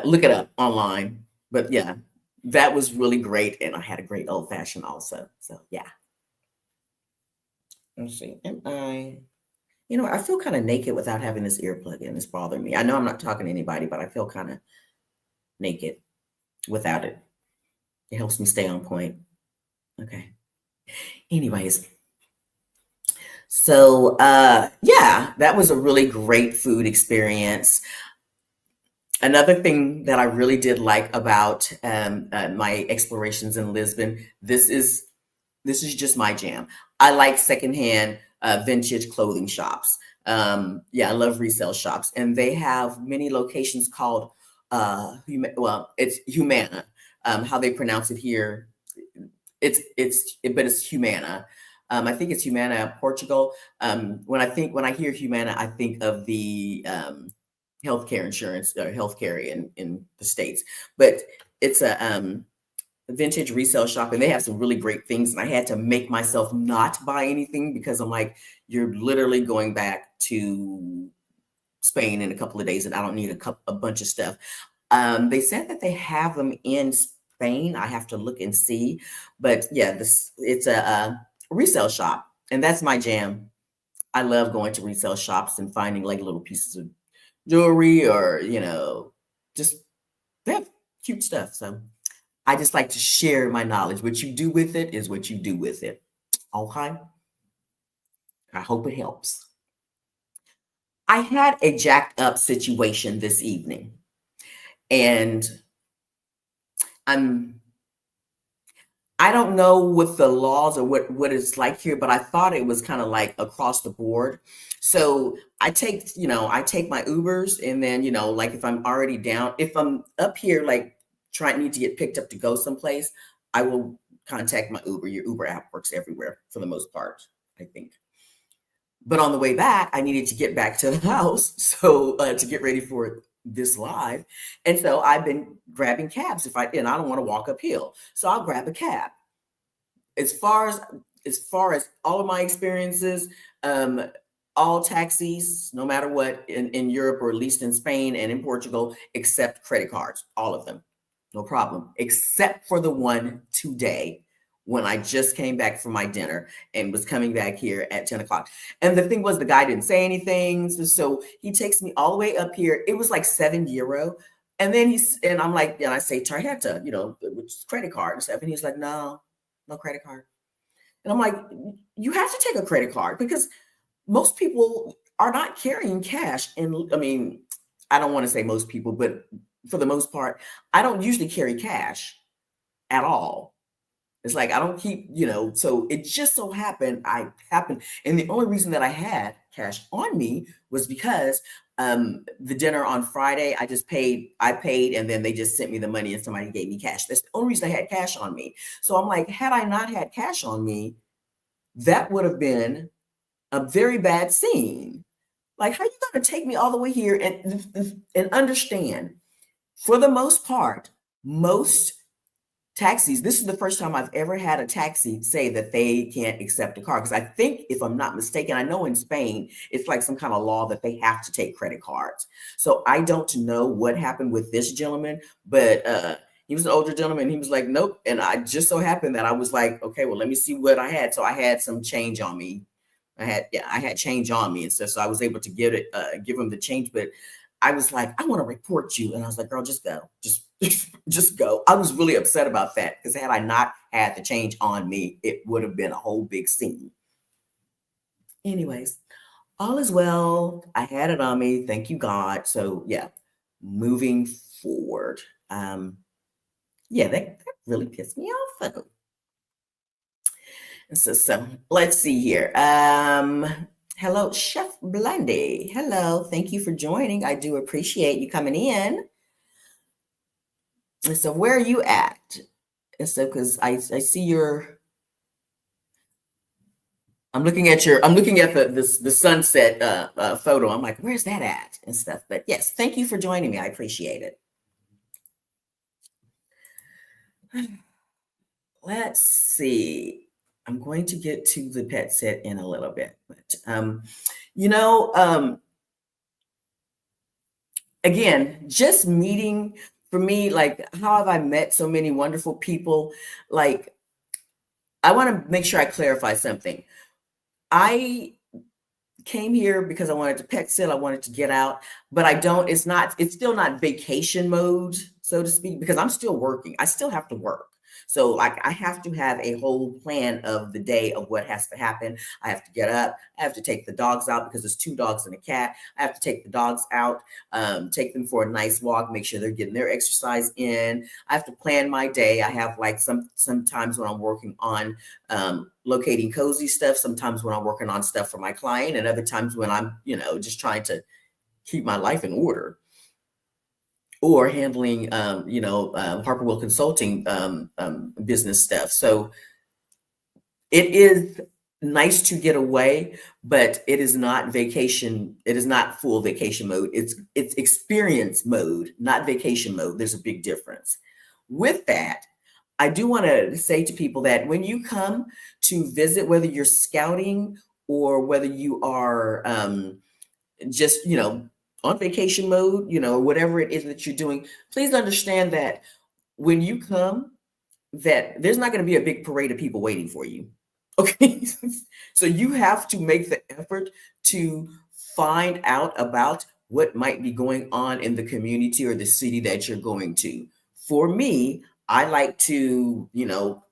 look it up online. But yeah, that was really great. And I had a great old fashioned also. So yeah. Let's see. Am I, I feel kind of naked without having this earplug in. It's bothering me. I know I'm not talking to anybody, but I feel kind of naked without it. It helps me stay on point. Okay. Anyways, so yeah, that was a really great food experience. Another thing that I really did like about my explorations in Lisbon, this is just my jam. I like secondhand vintage clothing shops. Yeah, I love resale shops, and they have many locations called well, it's Humana. How they pronounce it here, but it's Humana. I think it's Humana, Portugal. When I hear Humana, I think of the healthcare insurance or healthcare in the States. But it's a vintage resale shop, and they have some really great things. And I had to make myself not buy anything because I'm like, you're literally going back to Spain in a couple of days, and I don't need a bunch of stuff. They said that they have them in Spain. I have to look and see, but yeah, it's a resale shop, and that's my jam. I love going to resale shops and finding like little pieces of jewelry or just they have cute stuff. So I just like to share my knowledge. What you do with it is what you do with it. Okay. I hope it helps. I had a jacked up situation this evening, and I'm I don't know what the laws or what it's like here, but I thought it was kind of like across the board. So I take my Ubers, and then, like if I'm already down, if I'm up here, like need to get picked up to go someplace, I will contact my Uber. Your Uber app works everywhere for the most part, I think. But on the way back, I needed to get back to the house. So to get ready for this live. And so I've been grabbing cabs and I don't want to walk uphill. So I'll grab a cab. As far as all of my experiences, um, all taxis, no matter what, in Europe or at least in Spain and in Portugal, accept credit cards, all of them, no problem, except for the one today when I just came back from my dinner and was coming back here at 10 o'clock. And the thing was, the guy didn't say anything. So he takes me all the way up here. It was like €7. And then I'm like, and I say tarjeta, which is credit card and stuff. And he's like, no credit card. And I'm like, you have to take a credit card because most people are not carrying cash. And I mean, I don't want to say most people, but for the most part, I don't usually carry cash at all. It's like I don't keep, so it just so happened and the only reason that I had cash on me was because the dinner on Friday, I paid, and then they just sent me the money and somebody gave me cash. That's the only reason I had cash on me. So I'm like, had I not had cash on me, that would have been a very bad scene. Like, how you gonna take me all the way here and understand, for the most part, most taxis, this is the first time I've ever had a taxi say that they can't accept a card. Because I think, if I'm not mistaken, I know in Spain, it's like some kind of law that they have to take credit cards. So I don't know what happened with this gentleman, but he was an older gentleman. He was like, nope. And I just so happened that I was like, okay, well, let me see what I had. So I had some change on me. I had change on me. And so I was able to give him the change, but I was like, I want to report you. And I was like, girl, just go. Just go. I was really upset about that because had I not had the change on me, it would have been a whole big scene. Anyways, all is well. I had it on me. Thank you, God. So yeah, moving forward. Yeah, that really pissed me off though. So let's see here. Hello, Chef Blondie. Hello, thank you for joining. I do appreciate you coming in. And so where are you at? And so, because I see I'm looking at the sunset photo. I'm like, where's that at and stuff. But yes, thank you for joining me. I appreciate it. Let's see. I'm going to get to the pet sit in a little bit, but you know, um, again, just meeting for me, like how have I met so many wonderful people? Like, I want to make sure I clarify something. I came here because I wanted to pet sit, I wanted to get out, but I don't, it's still not vacation mode, so to speak, because I'm still working. I still have to work. So like I have to have a whole plan of the day of what has to happen. I have to get up, I have to take the dogs out because there's two dogs and a cat. I have to take the dogs out, take them for a nice walk, make sure they're getting their exercise in. I have to plan my day. I have like sometimes when I'm working on locating cozy stuff, sometimes when I'm working on stuff for my client, and other times when I'm, just trying to keep my life in order or handling, Harper Will Consulting business stuff. So it is nice to get away, but it is not vacation. It is not full vacation mode. It's experience mode, not vacation mode. There's a big difference. With that, I do want to say to people that when you come to visit, whether you're scouting or whether you are just, on vacation mode, whatever it is that you're doing, please understand that when you come, that there's not going to be a big parade of people waiting for you. Okay. So you have to make the effort to find out about what might be going on in the community or the city that you're going to. For me, I like to,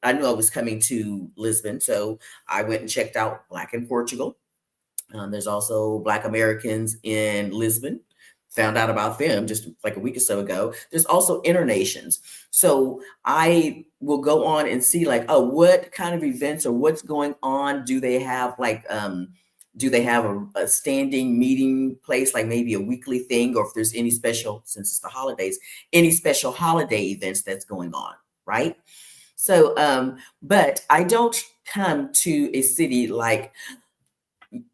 I knew I was coming to Lisbon, so I went and checked out Black in Portugal. There's also Black Americans in Lisbon. Found out about them just like a week or so ago. There's also internations. So I will go on and see like, oh, what kind of events or what's going on? Do they have like, do they have a standing meeting place, like maybe a weekly thing, or if there's any special, since it's the holidays, any special holiday events that's going on, right? So, but I don't come to a city like,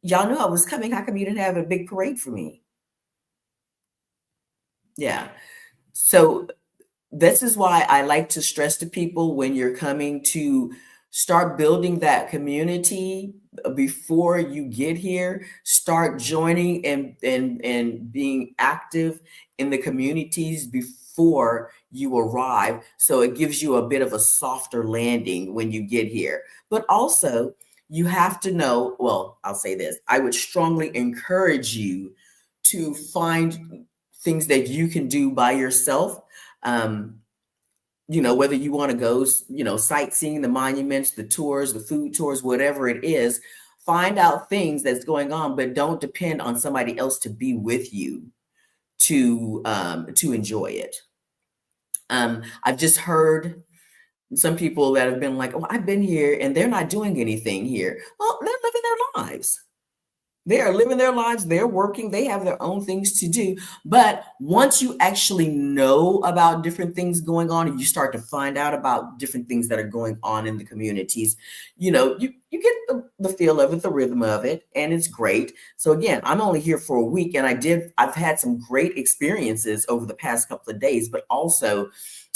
y'all knew I was coming. How come you didn't have a big parade for me? Yeah. So this is why I like to stress to people when you're coming to start building that community before you get here, start joining and being active in the communities before you arrive. So it gives you a bit of a softer landing when you get here. But also, you have to know, well, I'll say this, I would strongly encourage you to find things that you can do by yourself. Um, whether you want to go, sightseeing, the monuments, the tours, the food tours, whatever it is, find out things that's going on, but don't depend on somebody else to be with you to enjoy it. I've just heard some people that have been like, "Oh, I've been here and they're not doing anything here." Well, they're living their lives. They are living their lives, they're working, they have their own things to do. But once you actually know about different things going on and you start to find out about different things that are going on in the communities, you get the feel of it, the rhythm of it, and it's great. So again, I'm only here for a week and I've had some great experiences over the past couple of days, but also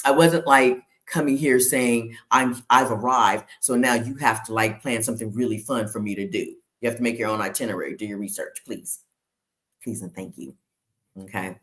I wasn't like coming here saying I've arrived, so now you have to like plan something really fun for me to do. You have to make your own itinerary, do your research, please. Please and thank you. Okay.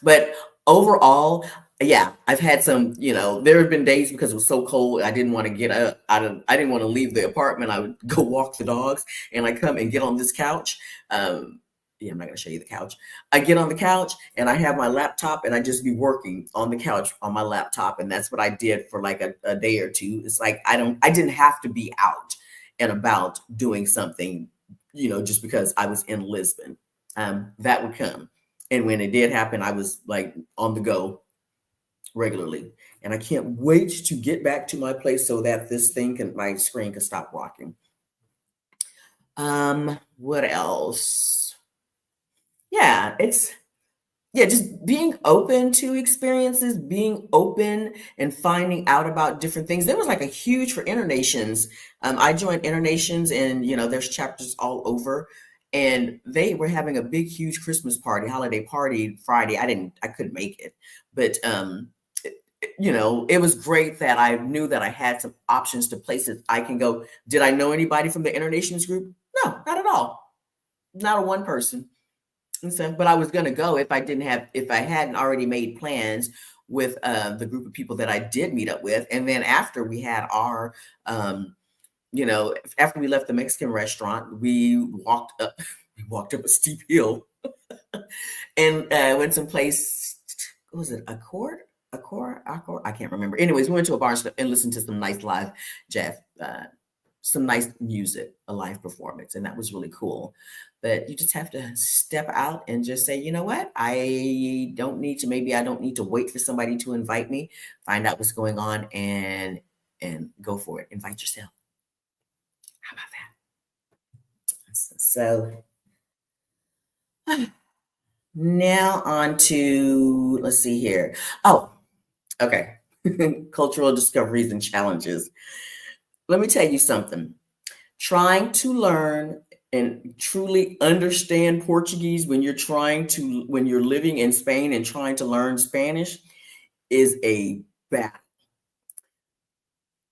But overall, yeah, I've had some, there have been days because it was so cold, I didn't want to get I didn't want to leave the apartment. I would go walk the dogs and I come and get on this couch. Yeah, I'm not going to show you the couch. I get on the couch and I have my laptop and I just be working on the couch on my laptop. And that's what I did for like a day or two. It's like, I didn't have to be out and about doing something, just because I was in Lisbon. That would come. And when it did happen, I was like on the go regularly. And I can't wait to get back to my place so that my screen can stop rocking. What else? Yeah, just being open to experiences, being open and finding out about different things. There was like a huge for Internations. I joined Internations and, there's chapters all over. And they were having a big, huge Christmas party, holiday party Friday. I couldn't make it. But it was great that I knew that I had some options to places I can go. Did I know anybody from the Internations group? No, not at all. Not a one person. And so, but I was going to go if I hadn't already made plans with the group of people that I did meet up with. And then after we had our, after we left the Mexican restaurant, we walked up a steep hill and went someplace. What was it? Accord? I can't remember. Anyways, we went to a bar and listened to some nice live jazz, some nice music, a live performance, and that was really cool. But you just have to step out and just say, you know what? Maybe I don't need to wait for somebody to invite me. Find out what's going on and go for it. Invite yourself. How about that? So now on to, let's see here. Oh, okay. Cultural discoveries and challenges. Let me tell you something. Trying to learn and truly understand Portuguese when you're living in Spain and trying to learn Spanish is a battle.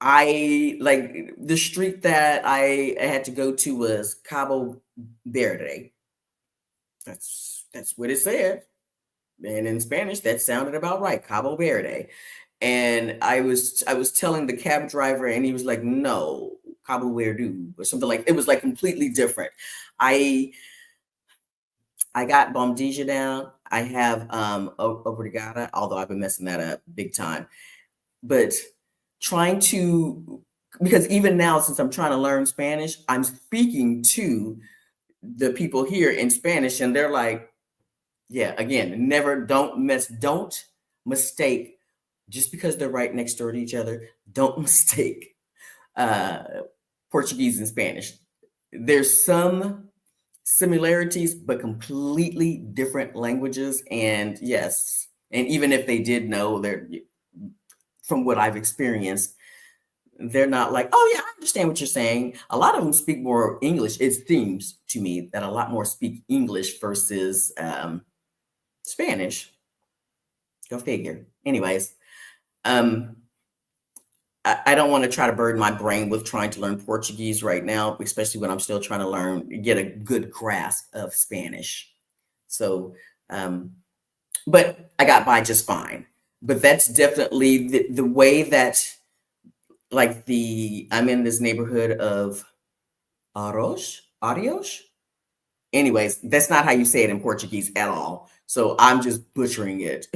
I like the street that I had to go to was Cabo Verde. That's what it said. And in Spanish, that sounded about right, Cabo Verde. And I was telling the cab driver, and he was like, "No, Cabo Verde," or something like it was like completely different. I I got Bomdija down. I have Obrigada, although I've been messing that up big time. But trying to because even now, since I'm trying to learn Spanish, I'm speaking to the people here in Spanish, and they're like, yeah, again, don't mistake just because they're right next door to each other, don't mistake uh, Portuguese and Spanish. There's some similarities, but completely different languages. And yes, and even if they did know, they're from what I've experienced, they're not like, oh yeah, I understand what you're saying. A lot of them speak more English. It seems to me that a lot more speak English versus Spanish. Go figure. Anyways, um, I don't want to try to burden my brain with trying to learn Portuguese right now, especially when I'm still trying to get a good grasp of Spanish. So, um, but I got by just fine. But that's definitely the way that, I'm in this neighborhood of Arios. Anyways, that's not how you say it in Portuguese at all. So I'm just butchering it.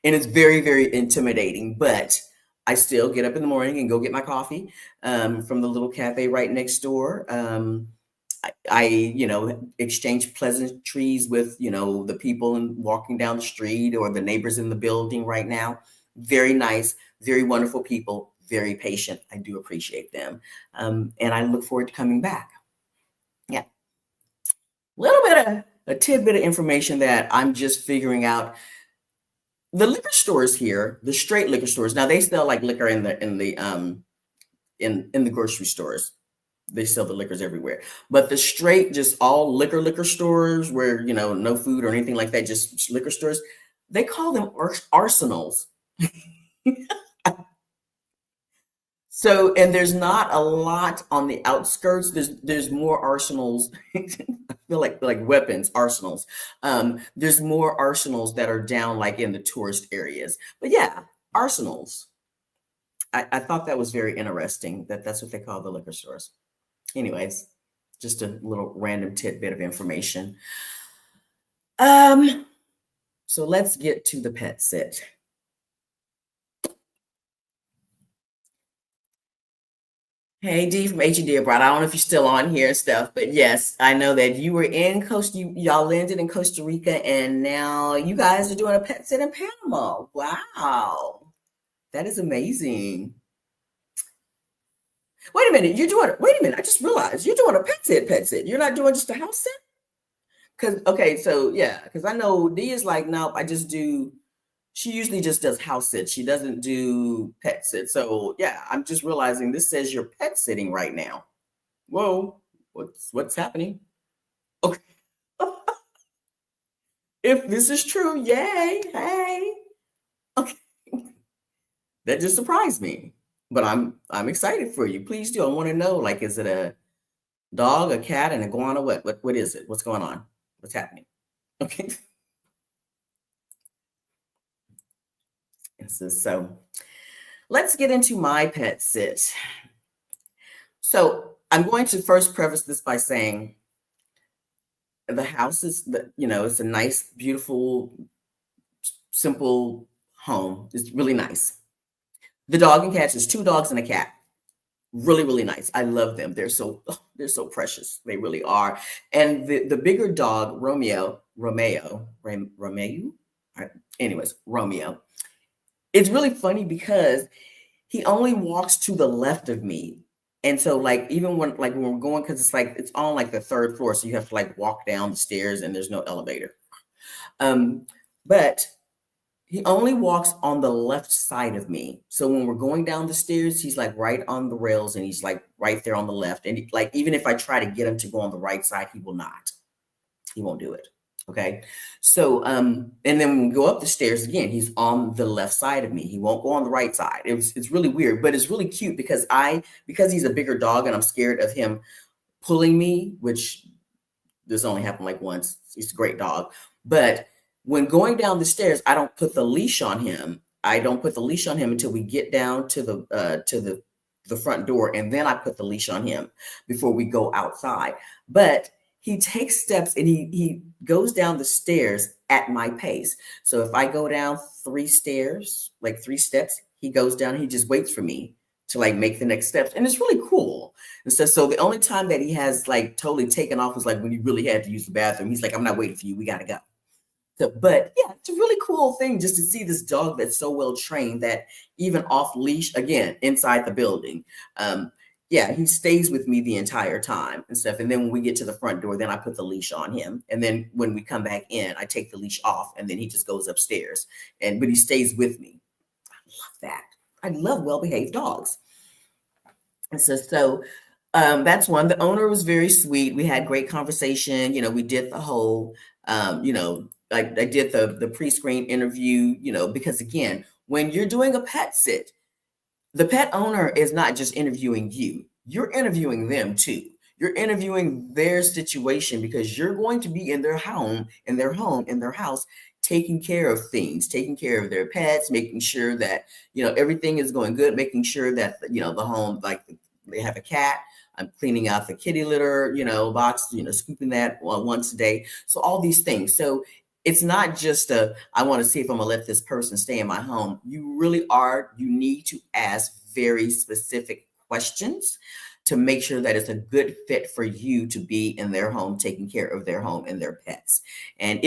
And it's very, very intimidating, but I still get up in the morning and go get my coffee from the little cafe right next door. I exchange pleasantries with, the people and walking down the street or the neighbors in the building right now. Very nice, very wonderful people, very patient. I do appreciate them. And I look forward to coming back. Yeah. Little bit of a tidbit of information that I'm just figuring out. The liquor stores here, the straight liquor stores, now they sell like liquor in the grocery stores. They sell the liquors everywhere. But the straight, just all liquor stores where, no food or anything like that, just liquor stores, they call them arsenals. So, and there's not a lot on the outskirts. There's more arsenals. I feel like weapons arsenals. There's more arsenals that are down like in the tourist areas. But yeah, arsenals. I thought that was very interesting that that's what they call the liquor stores. Anyways, just a little random tidbit of information. Um, so let's get to the pet sit. Hey D from H&D Abroad. I don't know if you're still on here and stuff, but yes, I know that you were in y'all landed in Costa Rica and now you guys are doing a pet sit in Panama. Wow. That is amazing. Wait a minute, I just realized you're doing a pet sit. You're not doing just a house sit? Because I know D is like, nope, she usually just does house sit. She doesn't do pet sit. So yeah, I'm just realizing this says you're pet sitting right now. Whoa, what's happening? Okay. If this is true, yay, hey. Okay. That just surprised me. But I'm excited for you. Please do. I want to know, like, is it a dog, a cat, an iguana? What is it? What's going on? What's happening? Okay. So let's get into my pet sit. So I'm going to first preface this by saying the house is, it's a nice, beautiful, simple home. It's really nice. The dog and cats is 2 dogs and a cat. Really, really nice. I love them. They're so precious. They really are. And the bigger dog, Romeo. Anyways, Romeo. It's really funny because he only walks to the left of me. And so like even when we're going, because it's on like the 3rd floor, so you have to like walk down the stairs and there's no elevator. But he only walks on the left side of me. So when we're going down the stairs, he's like right on the rails and he's like right there on the left. And like even if I try to get him to go on the right side, he will not. He won't do it. Okay. So and then when we go up the stairs again, he's on the left side of me. He won't go on the right side. It's really weird, but it's really cute because he's a bigger dog and I'm scared of him pulling me, which this only happened like once. He's a great dog. But when going down the stairs, I don't put the leash on him. I don't put the leash on him until we get down to the front door, and then I put the leash on him before we go outside. But he takes steps and he goes down the stairs at my pace. So if I go down 3 stairs, like 3 steps, he goes down. He just waits for me to like make the next steps, and it's really cool. And so the only time that he has like totally taken off was like when he really had to use the bathroom. He's like, "I'm not waiting for you. We gotta go." So, but yeah, it's a really cool thing just to see this dog that's so well trained that even off leash, again, inside the building, yeah, he stays with me the entire time and stuff. And then when we get to the front door, then I put the leash on him. And then when we come back in, I take the leash off and then he just goes upstairs. But he stays with me. I love that. I love well-behaved dogs. And so that's one. The owner was very sweet. We had great conversation. We did the whole, I did the pre-screen interview, because again, when you're doing a pet sit, the pet owner is not just interviewing you, you're interviewing them too. You're interviewing their situation because you're going to be in their home, in their house, taking care of things, taking care of their pets, making sure that, everything is going good, making sure that, the home, like they have a cat. I'm cleaning out the kitty litter, box, scooping that once a day. So all these things. So it's not just I want to see if I'm gonna let this person stay in my home. You need to ask very specific questions to make sure that it's a good fit for you to be in their home, taking care of their home and their pets. And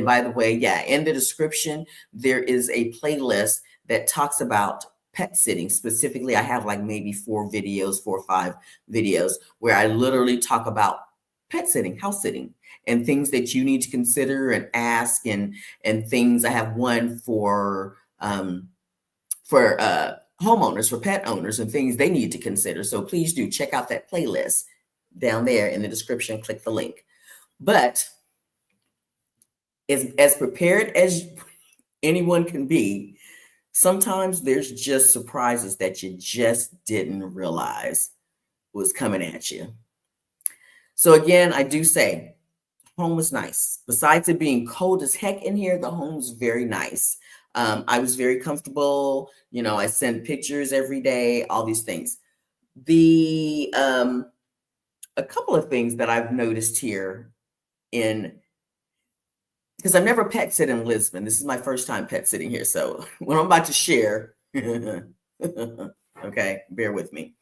by the way, yeah, in the description, there is a playlist that talks about pet sitting. Specifically, I have like maybe 4 or 5 videos where I literally talk about pet sitting, house sitting, and things that you need to consider and ask and things. I have one for homeowners, for pet owners, and things they need to consider. So please do check out that playlist down there in the description. Click the link. But as prepared as anyone can be, sometimes there's just surprises that you just didn't realize was coming at you. So again, I do say, home was nice. Besides it being cold as heck in here, the home's very nice. I was very comfortable. I send pictures every day, all these things. A couple of things that I've noticed here because I've never pet sit in Lisbon. This is my first time pet sitting here. So what I'm about to share, okay, bear with me.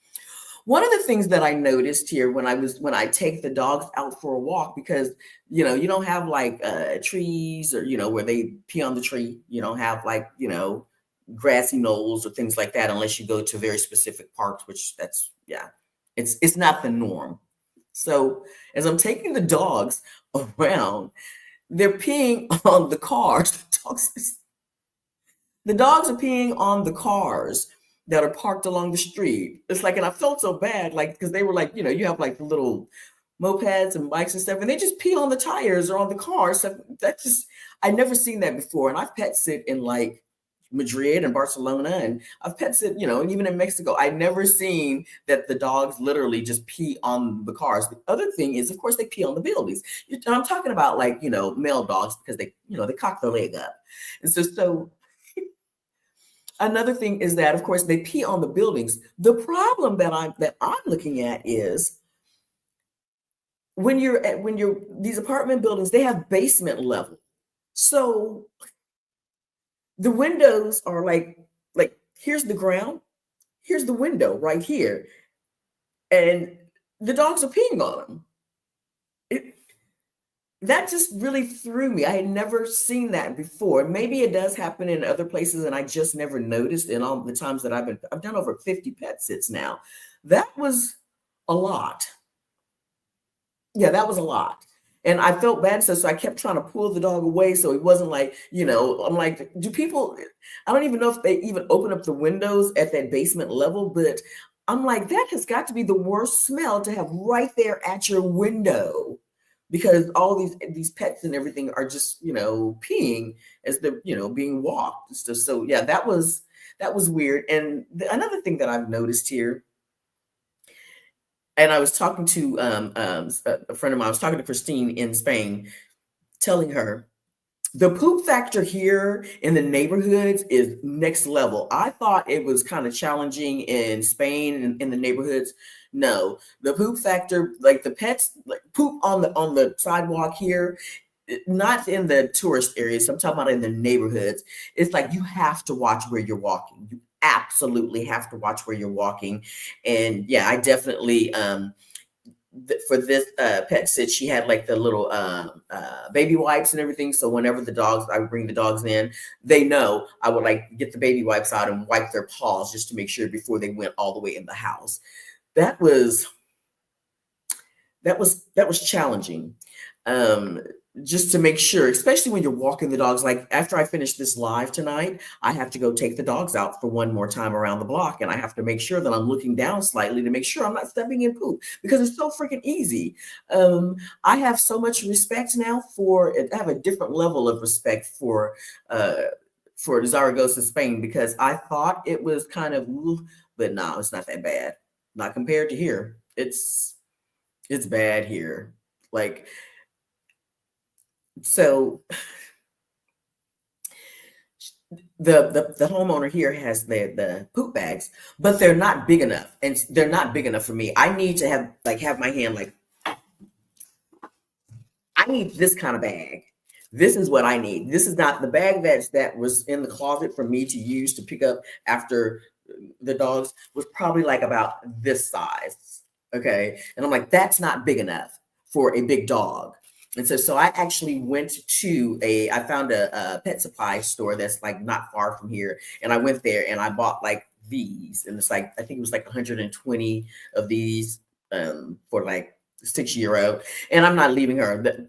One of the things that I noticed here when I take the dogs out for a walk, because, you don't have like trees or, where they pee on the tree. You don't have like, grassy knolls or things like that, unless you go to very specific parks, which it's not the norm. So as I'm taking the dogs around, they're peeing on the cars. The dogs are peeing on the cars that are parked along the street. It's like, and I felt so bad, like, because they were like, you have like the little mopeds and bikes and stuff, and they just pee on the tires or on the cars. So I never seen that before. And I've pet sit in like Madrid and Barcelona, and I've pet sit, and even in Mexico, I've never seen that the dogs literally just pee on the cars. The other thing is, of course, they pee on the buildings. I'm talking about like, male dogs because they cock their leg up. And so another thing is that, of course, they pee on the buildings. The problem that I'm looking at is when you're these apartment buildings, they have basement level. So the windows are like here's the ground, here's the window right here, and the dogs are peeing on them. It, that just really threw me. I had never seen that before. Maybe it does happen in other places, and I just never noticed. In all the times that I've done over 50 pet sits now. That was a lot. Yeah, that was a lot. And I felt bad, so I kept trying to pull the dog away so he wasn't like, I'm like, do people, I don't even know if they even open up the windows at that basement level, but I'm like, that has got to be the worst smell to have right there at your window because all these pets and everything are just, peeing as they're, being walked. So yeah, that was weird. And another thing that I've noticed here, and I was talking to a friend of mine. I was talking to Christine in Spain, telling her the poop factor here in the neighborhoods is next level. I thought it was kind of challenging in Spain and in the neighborhoods. No, the poop factor, like the pets, like poop on the sidewalk here, not in the tourist areas. I'm talking about in the neighborhoods. It's like you have to watch where you're walking. You absolutely have to watch where you're walking. And yeah, I definitely for this pet sit, she had like the little baby wipes and everything. So whenever I would bring the dogs in, they know I would like get the baby wipes out and wipe their paws just to make sure before they went all the way in the house. That was that was challenging. Um, just to make sure, especially when you're walking the dogs. Like after I finish this live tonight, I have to go take the dogs out for one more time around the block, and I have to make sure that I'm looking down slightly to make sure I'm not stepping in poop because it's so freaking easy. I have so much respect now I have a different level of respect uh, for Zaragoza, Spain, because I thought it was kind of, "Ooh," but no, it's not that bad. Not compared to here. It's bad here. Like so the homeowner here has the poop bags, but they're not big enough, and they're not big enough for me. I need to have my hand like I need this kind of bag. This is what I need. This is not the bag that was in the closet for me to use to pick up after the dogs was probably like about this size. Okay. And I'm like, that's not big enough for a big dog. And so I actually went to I found a pet supply store that's like not far from here. And I went there and I bought like these. And it's like, I think it was like 120 of these for like €6. And I'm not leaving her.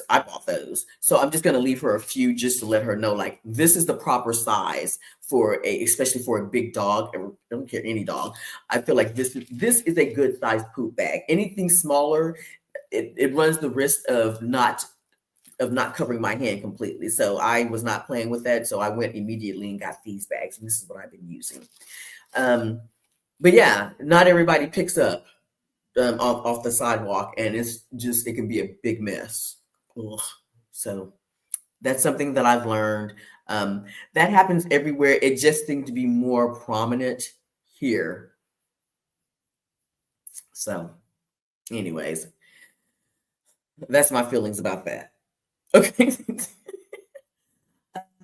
I bought those. So I'm just gonna leave her a few just to let her know, like, this is the proper size especially for a big dog. I don't care, any dog. I feel like this is a good sized poop bag. Anything smaller, it runs the risk of not covering my hand completely. So I was not playing with that. So I went immediately and got these bags, and this is what I've been using. But yeah, not everybody picks up off the sidewalk, and it can be a big mess. Ugh. So that's something that I've learned. That happens everywhere. It just seems to be more prominent here. So, anyways, that's my feelings about that. Okay.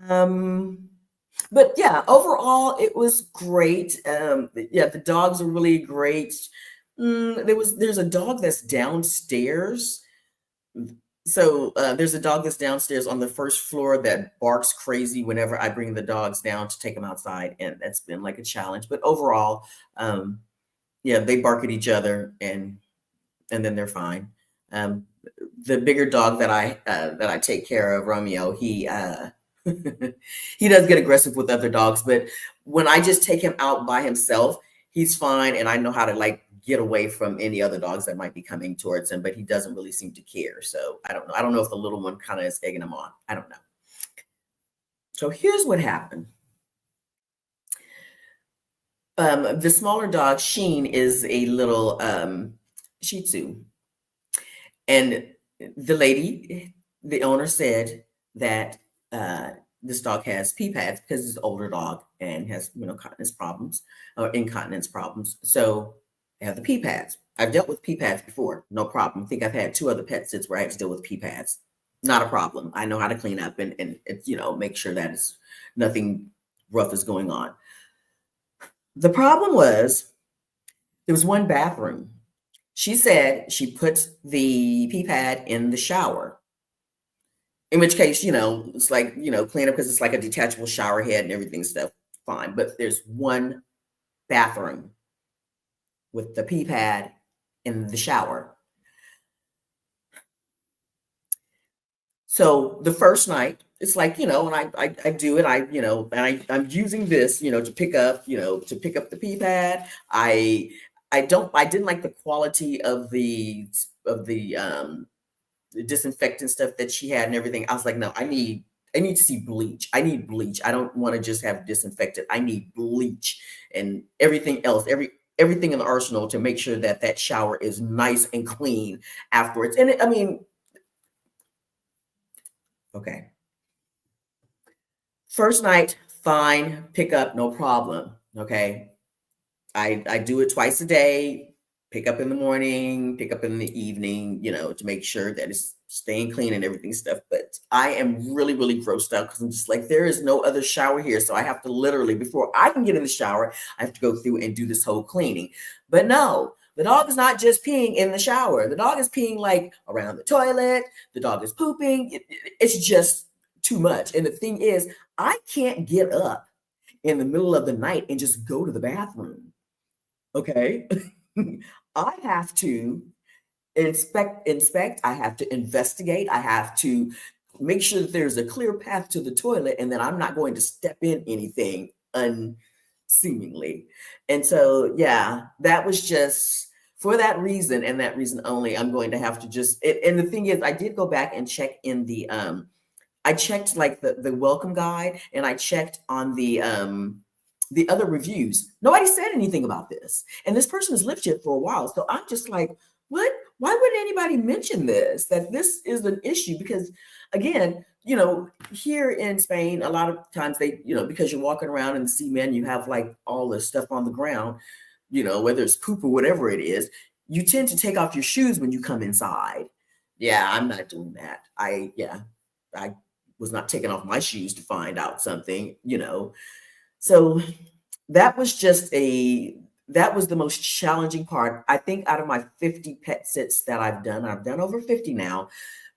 um, but yeah, overall, it was great. Yeah, the dogs are really great. There's a dog that's downstairs. So there's a dog that's downstairs on the first floor that barks crazy whenever I bring the dogs down to take them outside, and that's been like a challenge. But overall, um, yeah, they bark at each other, and then they're fine. Um, the bigger dog that I take care of, Romeo, he does get aggressive with other dogs, but when I just take him out by himself, he's fine, and I know how to like get away from any other dogs that might be coming towards him, but he doesn't really seem to care. So I don't know. I don't know if the little one kind of is egging him on. I don't know. So here's what happened. The smaller dog, Sheen, is a little Shih Tzu. And the lady, the owner said that uh, this dog has pee pads because it's an older dog and has, continence problems or incontinence problems. So they have the pee pads. I've dealt with pee pads before, no problem. I think I've had two other pet sits where I had to deal with pee pads. Not a problem. I know how to clean up and it's, make sure that it's nothing rough is going on. The problem was there was one bathroom. She said she puts the pee pad in the shower. In which case, it's like, clean up because it's like a detachable shower head and everything stuff. Fine. But there's one bathroom with the pee pad in the shower. So the first night, it's like, and I do it, and I'm using this, to pick up, the pee pad. I didn't like the quality of the disinfectant stuff that she had and everything. I was like, no, I need to see bleach. I need bleach. I don't want to just have disinfectant. I need bleach and everything else, everything in the arsenal to make sure that that shower is nice and clean afterwards. And okay. First night, fine, pick up, no problem. Okay. I do it twice a day, pick up in the morning, pick up in the evening, to make sure that it's staying clean and everything stuff. But I am really, really grossed out because I'm just like, there is no other shower here. So I have to literally, before I can get in the shower, I have to go through and do this whole cleaning. But no, the dog is not just peeing in the shower. The dog is peeing like around the toilet. The dog is pooping. It's just too much. And the thing is, I can't get up in the middle of the night and just go to the bathroom. Okay. I have to inspect, I have to investigate, I have to make sure that there's a clear path to the toilet and that I'm not going to step in anything unseemingly. And so, yeah, that was just for that reason and that reason only, I'm going to have to just, and the thing is, I did go back and check in I checked like the welcome guide and I checked on the other reviews. Nobody said anything about this. And this person has lived here for a while. So I'm just like, what? Why wouldn't anybody mention this? That this is an issue? Because again, here in Spain, a lot of times they, because you're walking around in the cement, you have like all this stuff on the ground, whether it's poop or whatever it is, you tend to take off your shoes when you come inside. Yeah, I'm not doing that. I was not taking off my shoes to find out something, So that was that was the most challenging part. I think out of my 50 pet sits that I've done over 50 now.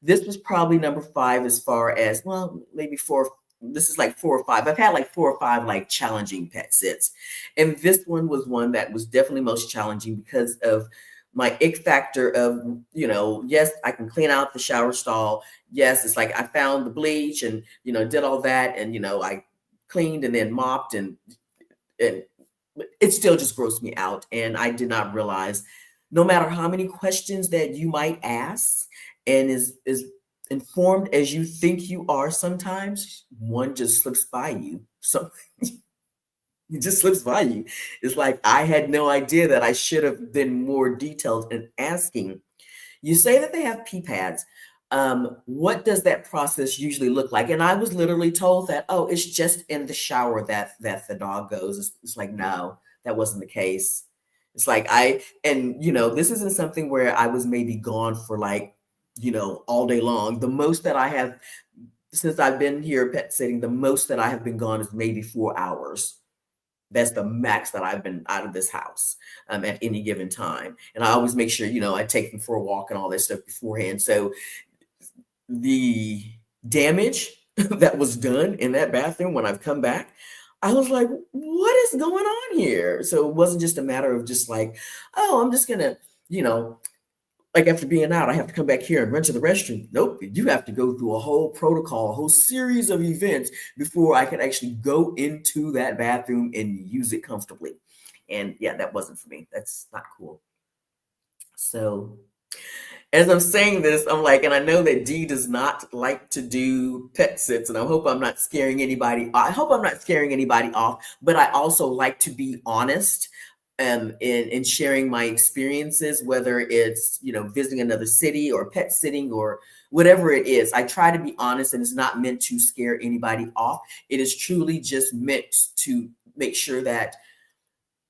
This was probably number 5 as far as, well, maybe 4. This is like 4 or 5. I've had like 4 or 5 like challenging pet sits. And this one was one that was definitely most challenging because of my ick factor of, yes, I can clean out the shower stall. Yes, it's like I found the bleach and, did all that. And, I cleaned and then mopped and it still just grossed me out. And I did not realize no matter how many questions that you might ask and is informed as you think you are, sometimes one just slips by you. So it just slips by you. It's like, I had no idea that I should have been more detailed in asking. You say that they have pee pads. What does that process usually look like? And I was literally told that, oh, it's just in the shower that the dog goes. It's like, no, that wasn't the case. It's like this isn't something where I was maybe gone for like, all day long. The most that I have since I've been here pet sitting, the most that I have been gone is maybe 4 hours. That's the max that I've been out of this house at any given time. And I always make sure, I take them for a walk and all this stuff beforehand. So the damage that was done in that bathroom when I've come back, I was like, what is going on here? So it wasn't just a matter of just like, oh, I'm just going to, like after being out, I have to come back here and run to the restroom. Nope, you have to go through a whole protocol, a whole series of events before I can actually go into that bathroom and use it comfortably. And yeah, that wasn't for me. That's not cool. So As I'm saying this, I'm like, and I know that Dee does not like to do pet sits, and I hope I'm not scaring anybody. I hope I'm not scaring anybody off, but I also like to be honest in sharing my experiences, whether it's, visiting another city or pet sitting or whatever it is. I try to be honest, and it's not meant to scare anybody off. It is truly just meant to make sure that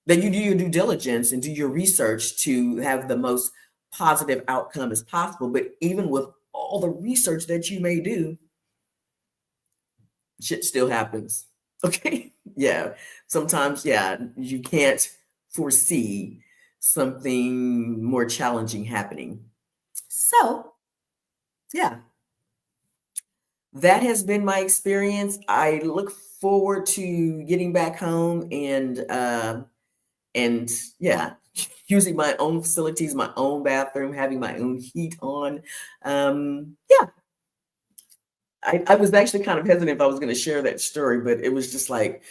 you do your due diligence and do your research to have the most positive outcome as possible. But even with all the research that you may do, shit still happens. Okay. Yeah. Sometimes, yeah, you can't foresee something more challenging happening. So, yeah, that has been my experience. I look forward to getting back home and yeah, using my own facilities, my own bathroom, having my own heat on. Yeah, I was actually kind of hesitant if I was going to share that story, but it was just like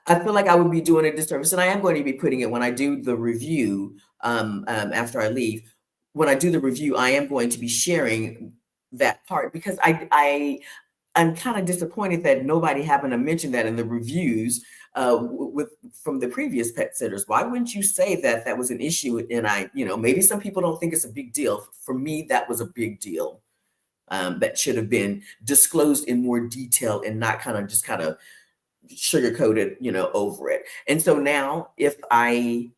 I feel like I would be doing a disservice, and I am going to be putting it when I do the review after I leave. When I do the review, I am going to be sharing that part because I'm kind of disappointed that nobody happened to mention that in the reviews with from the previous pet sitters. Why wouldn't you say that that was an issue? And maybe some people don't think it's a big deal. For me, that was a big deal. That should have been disclosed in more detail and not kind of sugarcoated, over it. And so now, if I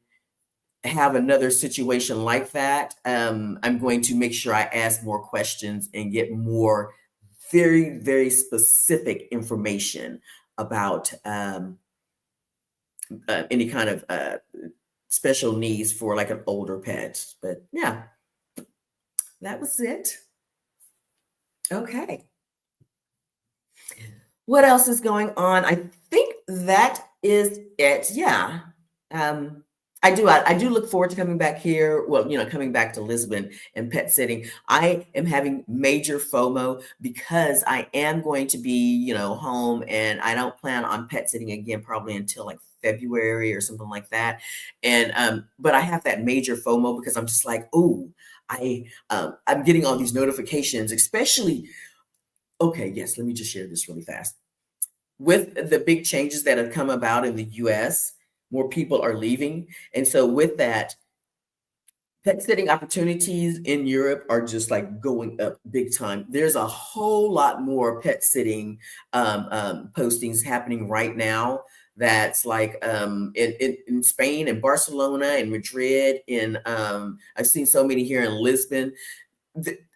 have another situation like that, I'm going to make sure I ask more questions and get more very, very specific information about any kind of special needs for like an older pet. But yeah, that was it. Okay. What else is going on? I think that is it. Yeah. Um, I do look forward to coming back here. Well, coming back to Lisbon and pet sitting. I am having major FOMO because I am going to be, home, and I don't plan on pet sitting again probably until like February or something like that. And but I have that major FOMO because I'm just like, oh, I'm getting all these notifications, especially. Okay, yes, let me just share this really fast. With the big changes that have come about in the US, more people are leaving. And so with that, pet sitting opportunities in Europe are just like going up big time. There's a whole lot more pet sitting postings happening right now. That's like in Spain and Barcelona and Madrid. In I've seen so many here in Lisbon.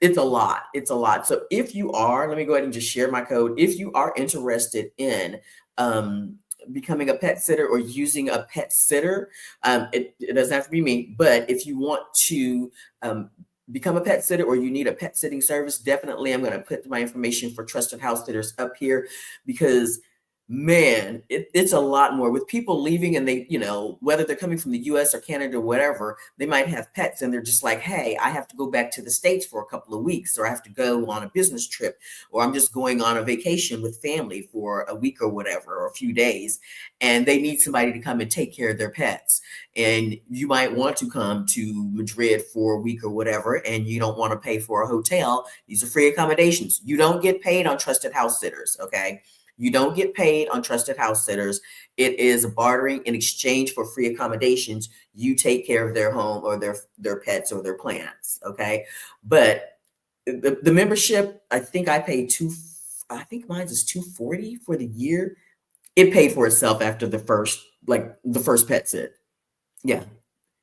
It's a lot. It's a lot. So if you are, let me go ahead and just share my code. If you are interested in becoming a pet sitter or using a pet sitter, it doesn't have to be me, but if you want to become a pet sitter or you need a pet sitting service, definitely I'm going to put my information for trusted house sitters up here because man, it's a lot more with people leaving, and they, whether they're coming from the US or Canada or whatever, they might have pets and they're just like, hey, I have to go back to the States for a couple of weeks, or I have to go on a business trip, or I'm just going on a vacation with family for a week or whatever, or a few days, and they need somebody to come and take care of their pets. And you might want to come to Madrid for a week or whatever, and you don't want to pay for a hotel. These are free accommodations. You don't get paid on trusted house sitters, okay? You don't get paid on trusted house sitters. It is bartering in exchange for free accommodations. You take care of their home or their pets or their plants. Okay. But the membership, I think I think mine is 240 for the year. It paid for itself after the first pet sit. Yeah.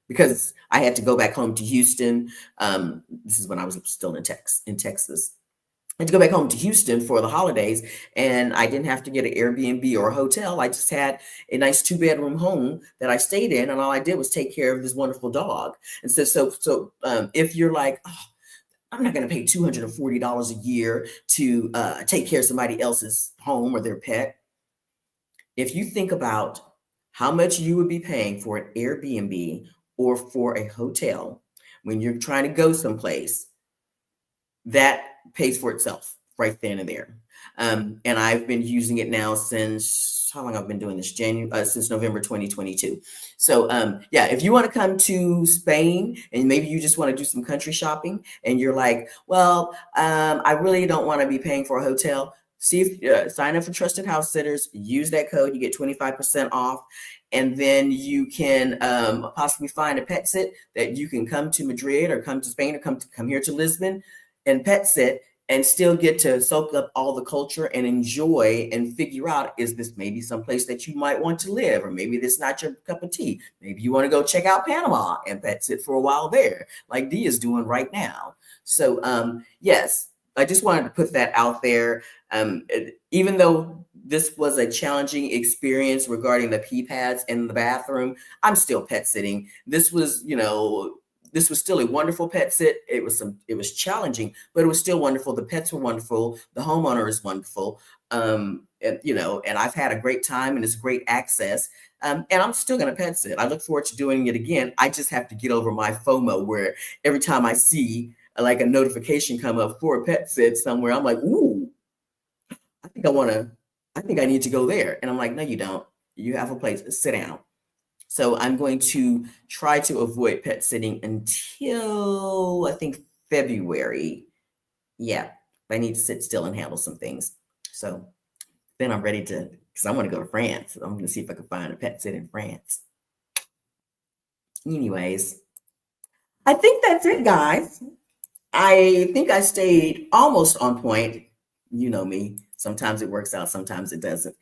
Because I had to go back home to Houston. This is when I was still in Texas. I had to go back home to Houston for the holidays, and I didn't have to get an Airbnb or a hotel. I just had a nice 2-bedroom home that I stayed in, and all I did was take care of this wonderful dog. And so if you're like, oh, I'm not going to pay $240 a year to take care of somebody else's home or their pet. If you think about how much you would be paying for an Airbnb or for a hotel when you're trying to go someplace, that pays for itself. right then and there. And I've been using it now since how long I've been doing this? January since November 2022. So yeah, if you want to come to Spain and maybe you just want to do some country shopping and you're like, well, I really don't want to be paying for a hotel. See if sign up for Trusted House Sitters. Use that code, you get 25% off, and then you can possibly find a pet sit that you can come to Madrid or come to Spain or come here to Lisbon and pet sit and still get to soak up all the culture and enjoy and figure out, is this maybe someplace that you might want to live, or maybe this not your cup of tea. Maybe you want to go check out Panama and pet sit for a while there, like Dee is doing right now. So yes, I just wanted to put that out there. Even though this was a challenging experience regarding the pee pads in the bathroom, I'm still pet sitting. This was, this was still a wonderful pet sit. It was challenging, but it was still wonderful. The pets were wonderful. The homeowner is wonderful. And I've had a great time and it's great access. And I'm still going to pet sit. I look forward to doing it again. I just have to get over my FOMO where every time I see like a notification come up for a pet sit somewhere, I'm like, ooh, I think I need to go there. And I'm like, no, you don't. You have a place. Sit down. So I'm going to try to avoid pet sitting until I think February. Yeah, I need to sit still and handle some things. So then I'm ready to, because I want to go to France. I'm going to see if I can find a pet sit in France. Anyways, I think that's it, guys. I think I stayed almost on point. You know me. Sometimes it works out, sometimes it doesn't.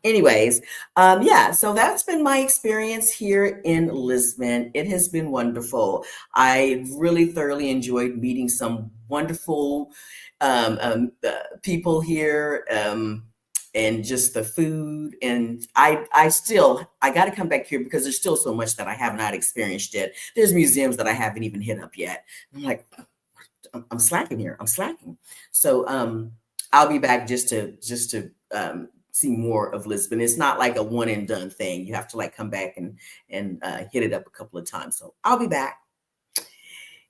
Anyways, yeah, so that's been my experience here in Lisbon. It has been wonderful. I really thoroughly enjoyed meeting some wonderful people here, and just the food. And I got to come back here because there's still so much that I have not experienced yet. There's museums that I haven't even hit up yet. I'm like, I'm slacking here. I'm slacking. So I'll be back just to see more of Lisbon. It's not like a one and done thing. You have to like come back and hit it up a couple of times. So I'll be back.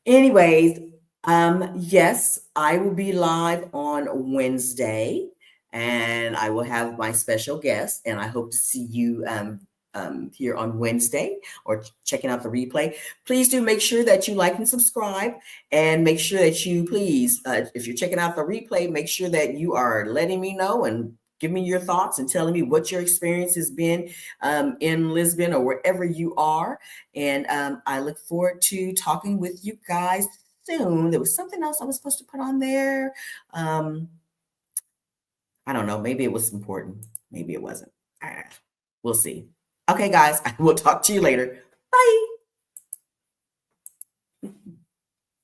Anyways, yes, I will be live on Wednesday, and I will have my special guest, and I hope to see you here on Wednesday or checking out the replay. Please do make sure that you like and subscribe, and make sure that you please, if you're checking out the replay, make sure that you are letting me know and give me your thoughts and telling me what your experience has been in Lisbon or wherever you are. And I look forward to talking with you guys soon. There was something else I was supposed to put on there. I don't know. Maybe it was important. Maybe it wasn't. We'll see. Okay, guys, I will talk to you later. Bye.